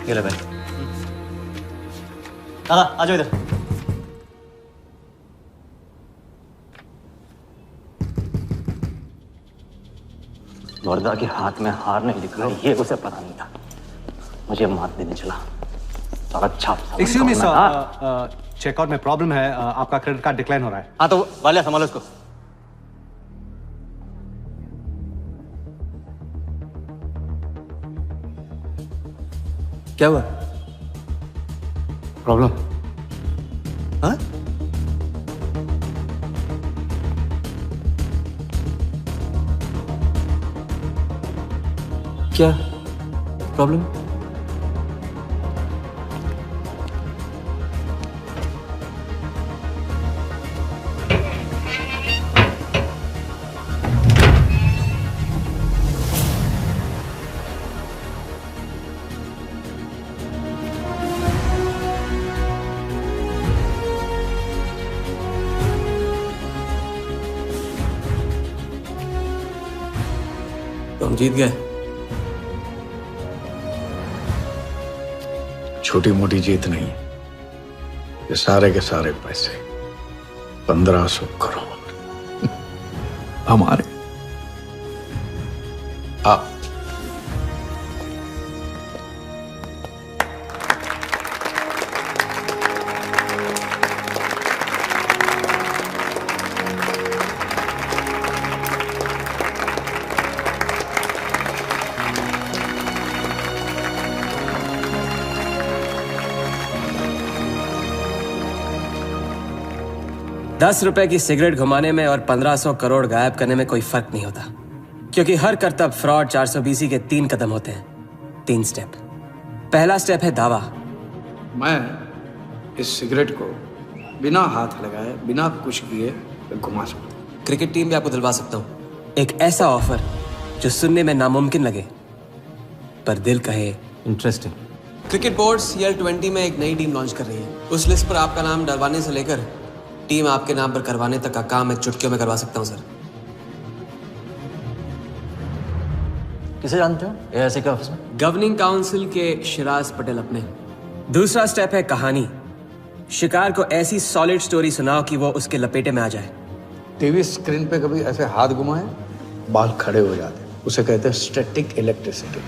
ये ले भाई। दादा आ जाओ इधर।
वर्दा के हाथ में हार नहीं दिख रहा, ये उसे पता नहीं था। मुझे मात देने चला। साला छाप।
एक्सक्यूज मी सर, चेकआउट में प्रॉब्लम है, आपका क्रेडिट कार्ड डिक्लाइन हो रहा है।
हाँ तो वाले संभालो इसको।
क्या हुआ? प्रॉब्लम? हाँ? क्या प्रॉब्लम?
तुम जीत गए।
छोटी मोटी जीत नहीं, ये सारे के सारे पैसे 1500 करोड़ हमारे। आप
₹10 की सिगरेट घुमाने में और 1500 करोड़ गायब करने में कोई फर्क नहीं होता। क्योंकि हर करतब फ्रॉड 420 के 3 कदम होते हैं, 3 स्टेप। पहला स्टेप है दावा।
मैं इस सिगरेट को बिना हाथ लगाए, बिना कुछ किए घुमा सकता हूँ।
क्रिकेट टीम भी आपको दिलवा सकता हूँ एक ऐसा ऑफर जो सुनने में नामुमकिन लगे पर दिल कहे इंटरेस्टिंग। क्रिकेट बोर्ड CL20 में एक नई टीम लॉन्च कर रही है। उस लिस्ट पर आपका नाम डलवाने से लेकर टीम आपके नाम पर करवाने तक का काम मैं चुटकियों में करवा सकता हूँ सर।
किसे जानते हो AIC के ऑफिस में?
गवर्निंग काउंसिल के शिराज पटेल अपने। दूसरा स्टेप है कहानी। शिकार को ऐसी सॉलिड स्टोरी सुनाओ कि वो उसके लपेटे में आ जाए।
टीवी स्क्रीन पे कभी ऐसे हाथ घुमाए, बाल खड़े हो जाते, उसे कहते हैं static electricity.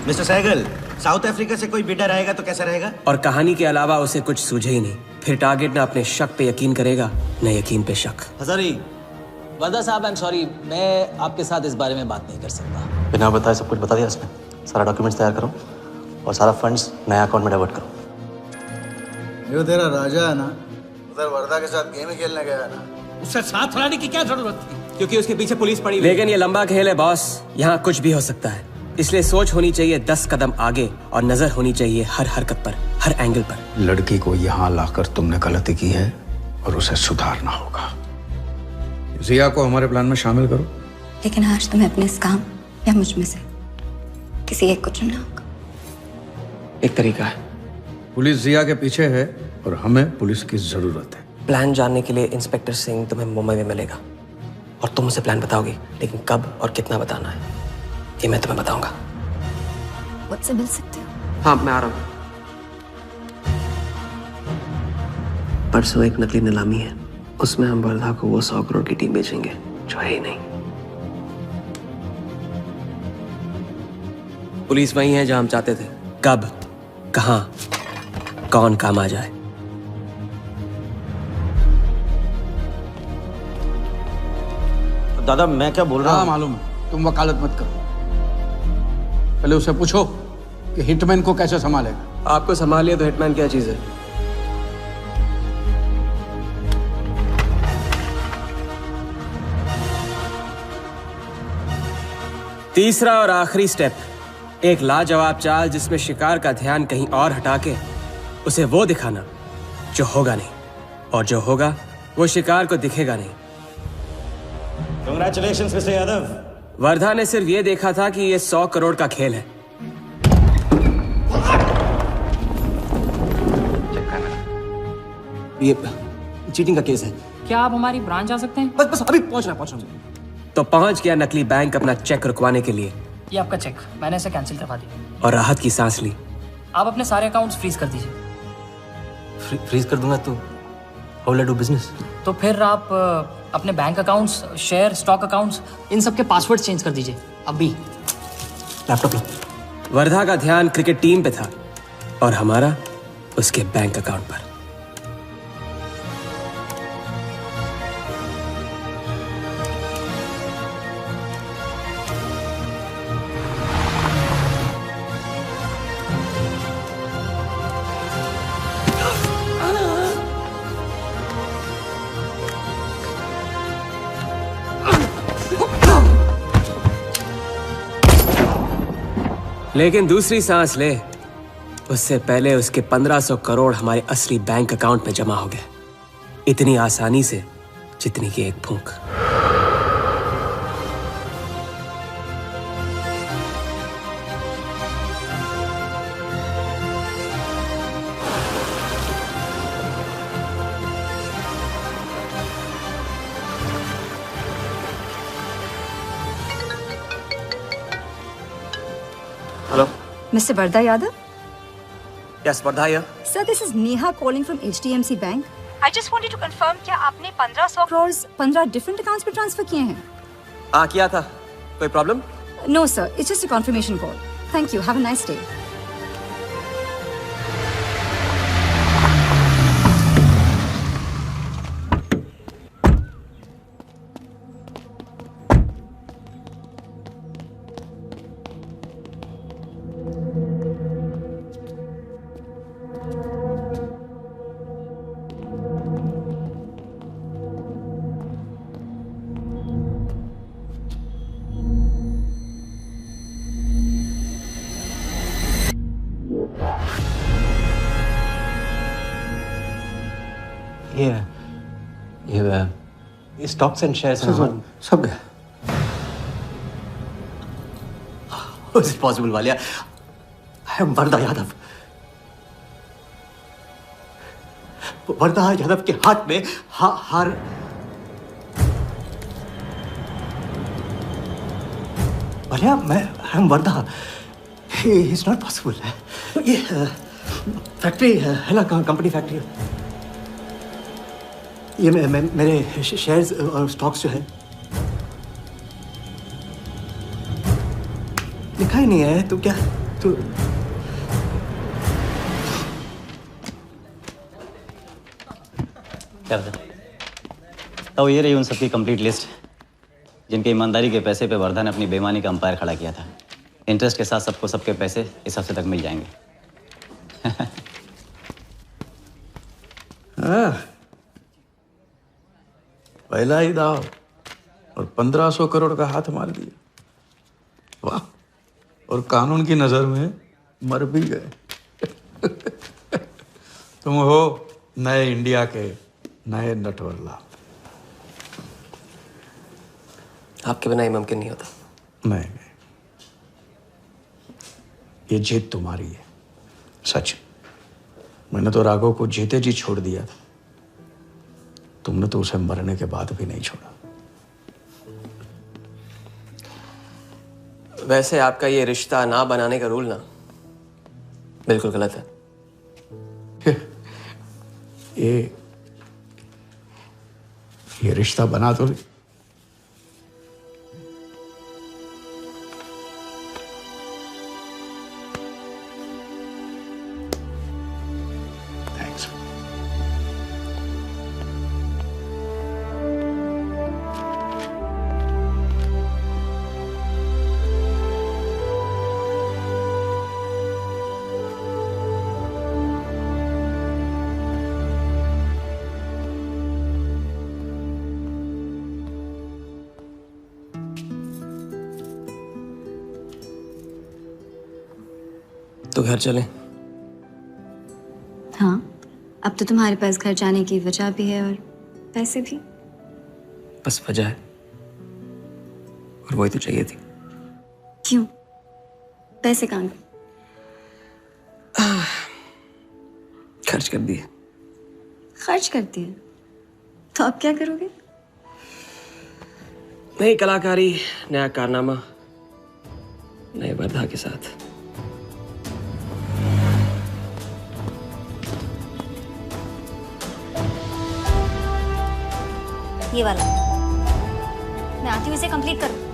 Mister Sehgal, South Africa से कोई बिडर आएगा तो कैसा रहेगा?
और कहानी के अलावा उसे कुछ सूझे ही नहीं। फिर टारगेट न अपने शक पे यकीन करेगा, न यकीन पे शक।
हजारी, वर्दा साहब, आई एम सॉरी, मैं आपके साथ इस बारे में बात नहीं कर सकता। बिना बताए सब कुछ बता दिया इसने। सारा डॉक्यूमेंट्स तैयार करो और सारा फंड्स नया अकाउंट में डाइवर्ट करो।
जो तेरा राजा है ना, उधर वर्दा के साथ गेम ही खेलने गया है ना,
उससे साथ लाने की क्या जरूरत थी?
क्योंकि उसके पीछे पुलिस पड़ी। लेकिन ये लंबा खेल है बॉस, यहाँ कुछ भी हो सकता है। इसलिए सोच होनी चाहिए 10 कदम आगे और नजर होनी चाहिए हर हरकत पर, हर एंगल पर।
लड़की को यहाँ लाकर तुमने गलती की है और उसे सुधारना होगा।
जिया को हमारे प्लान में शामिल करो।
लेकिन आज तुम्हें अपने इस काम या मुझ में से किसी एक को चुनना होगा।
एक तरीका है।
पुलिस जिया के पीछे है और हमें पुलिस की जरूरत है।
प्लान जानने के लिए इंस्पेक्टर सिंह तुम्हें मुंबई में मिलेगा और तुम उसे प्लान बताओगे, लेकिन कब और कितना बताना है ये मैं तुम्हें बताऊंगा।
मुझसे मिल सकते हो?
हाँ, मैं आ रहा हूँ। परसों एक नकली नीलामी है, उसमें हम वर्धा को वो 100 करोड़ की टीम बेचेंगे जो है ही नहीं। पुलिस वही है जहां हम चाहते थे। कब, कहां, कौन काम आ जाए।
दादा मैं क्या बोल रहा हूँ?
मालूम है, तुम वकालत मत करो। पहले उसे पूछो कि हिटमैन को कैसे संभालेगा।
आपको संभालिए तो हिटमैन क्या चीज है? तीसरा और आखिरी स्टेप, एक लाजवाब चाल जिसमें शिकार का ध्यान कहीं और हटा के उसे वो दिखाना जो होगा नहीं, और जो होगा वो शिकार को दिखेगा नहीं।
Congratulations, mister Yadav.
वर्धा ने सिर्फ ये देखा था कि ये 100 करोड़ का खेल है। ये चीटिंग का केस है।
क्या आप हमारी ब्रांच आ सकते हैं?
बस अभी पहुंच रहा तो पहुंच गया नकली बैंक अपना चेक रुकवाने के लिए।
ये आपका चेक, मैंने इसे कैंसिल करवा दिया।
और राहत की सांस ली।
आप अपने सारे अकाउंट्स फ्रीज कर दीजिए।
फ्रीज कर दूंगा तो how will I do business?
तो फिर आप अपने bank accounts, share, stock accounts, इन सब के पासवर्ड चेंज कर दीजिए अभी।
लैपटॉप लो। वर्धा का ध्यान क्रिकेट टीम पे था और हमारा उसके बैंक अकाउंट पर। लेकिन दूसरी सांस ले उससे पहले उसके 1500 करोड़ हमारे असली बैंक अकाउंट में जमा हो गए, इतनी आसानी से जितनी कि एक फूंक।
Hello. Mr. Varda Yadav?
Yes, Varda here.
Sir, this is Neha calling from HDMC Bank. I just wanted to confirm क्या आपने 1500 crores 15 different accounts पे ट्रांसफर किए हैं?
किया था। कोई problem?
No sir, it's just a confirmation call. Thank you. Have a nice day.
ये stocks and shares
सब गया। How is it possible, Walia? I am वरदा यादव। वरदा यादव के हाथ में हार। Walia, I am Varada. It's not possible। ये फैक्ट्री है ना, कंपनी फैक्ट्री। ये मेरे शेयर्स और स्टॉक्स जो है लिखा ही नहीं है। तो क्या तू क्या बता? तो ये रही उन सबकी कंप्लीट लिस्ट जिनके ईमानदारी के पैसे पे वर्धा ने अपनी बेईमानी का अंपायर खड़ा किया था। इंटरेस्ट के साथ सबको सबके पैसे इस हफ्ते तक मिल जाएंगे।
पहला ही दाव और 1500 करोड़ का हाथ मार दिया। वाह, और कानून की नजर में मर भी गए। तुम हो नए इंडिया के नए नटवरला।
आपके बिना ये मुमकिन नहीं होता।
नहीं, ये जीत तुम्हारी है, सच। मैंने तो राघव को जीते जी छोड़ दिया था, तुमने तो उसे मरने के बाद भी नहीं छोड़ा।
वैसे आपका ये रिश्ता ना बनाने का रूल ना बिल्कुल गलत है।
ये रिश्ता बना तो
तो घर चलें।
हाँ, अब तो तुम्हारे पास घर जाने की वजह भी है और पैसे भी।
बस वजह है और वही तो चाहिए थी।
क्यों? पैसे कहाँ गए?
खर्च कर दिए।
खर्च कर दिए? तो अब क्या करोगे?
नई कलाकारी, नया कारनामा, नए वर्धा के साथ।
ये वाला मैं आती हूँ, इसे कंप्लीट करो।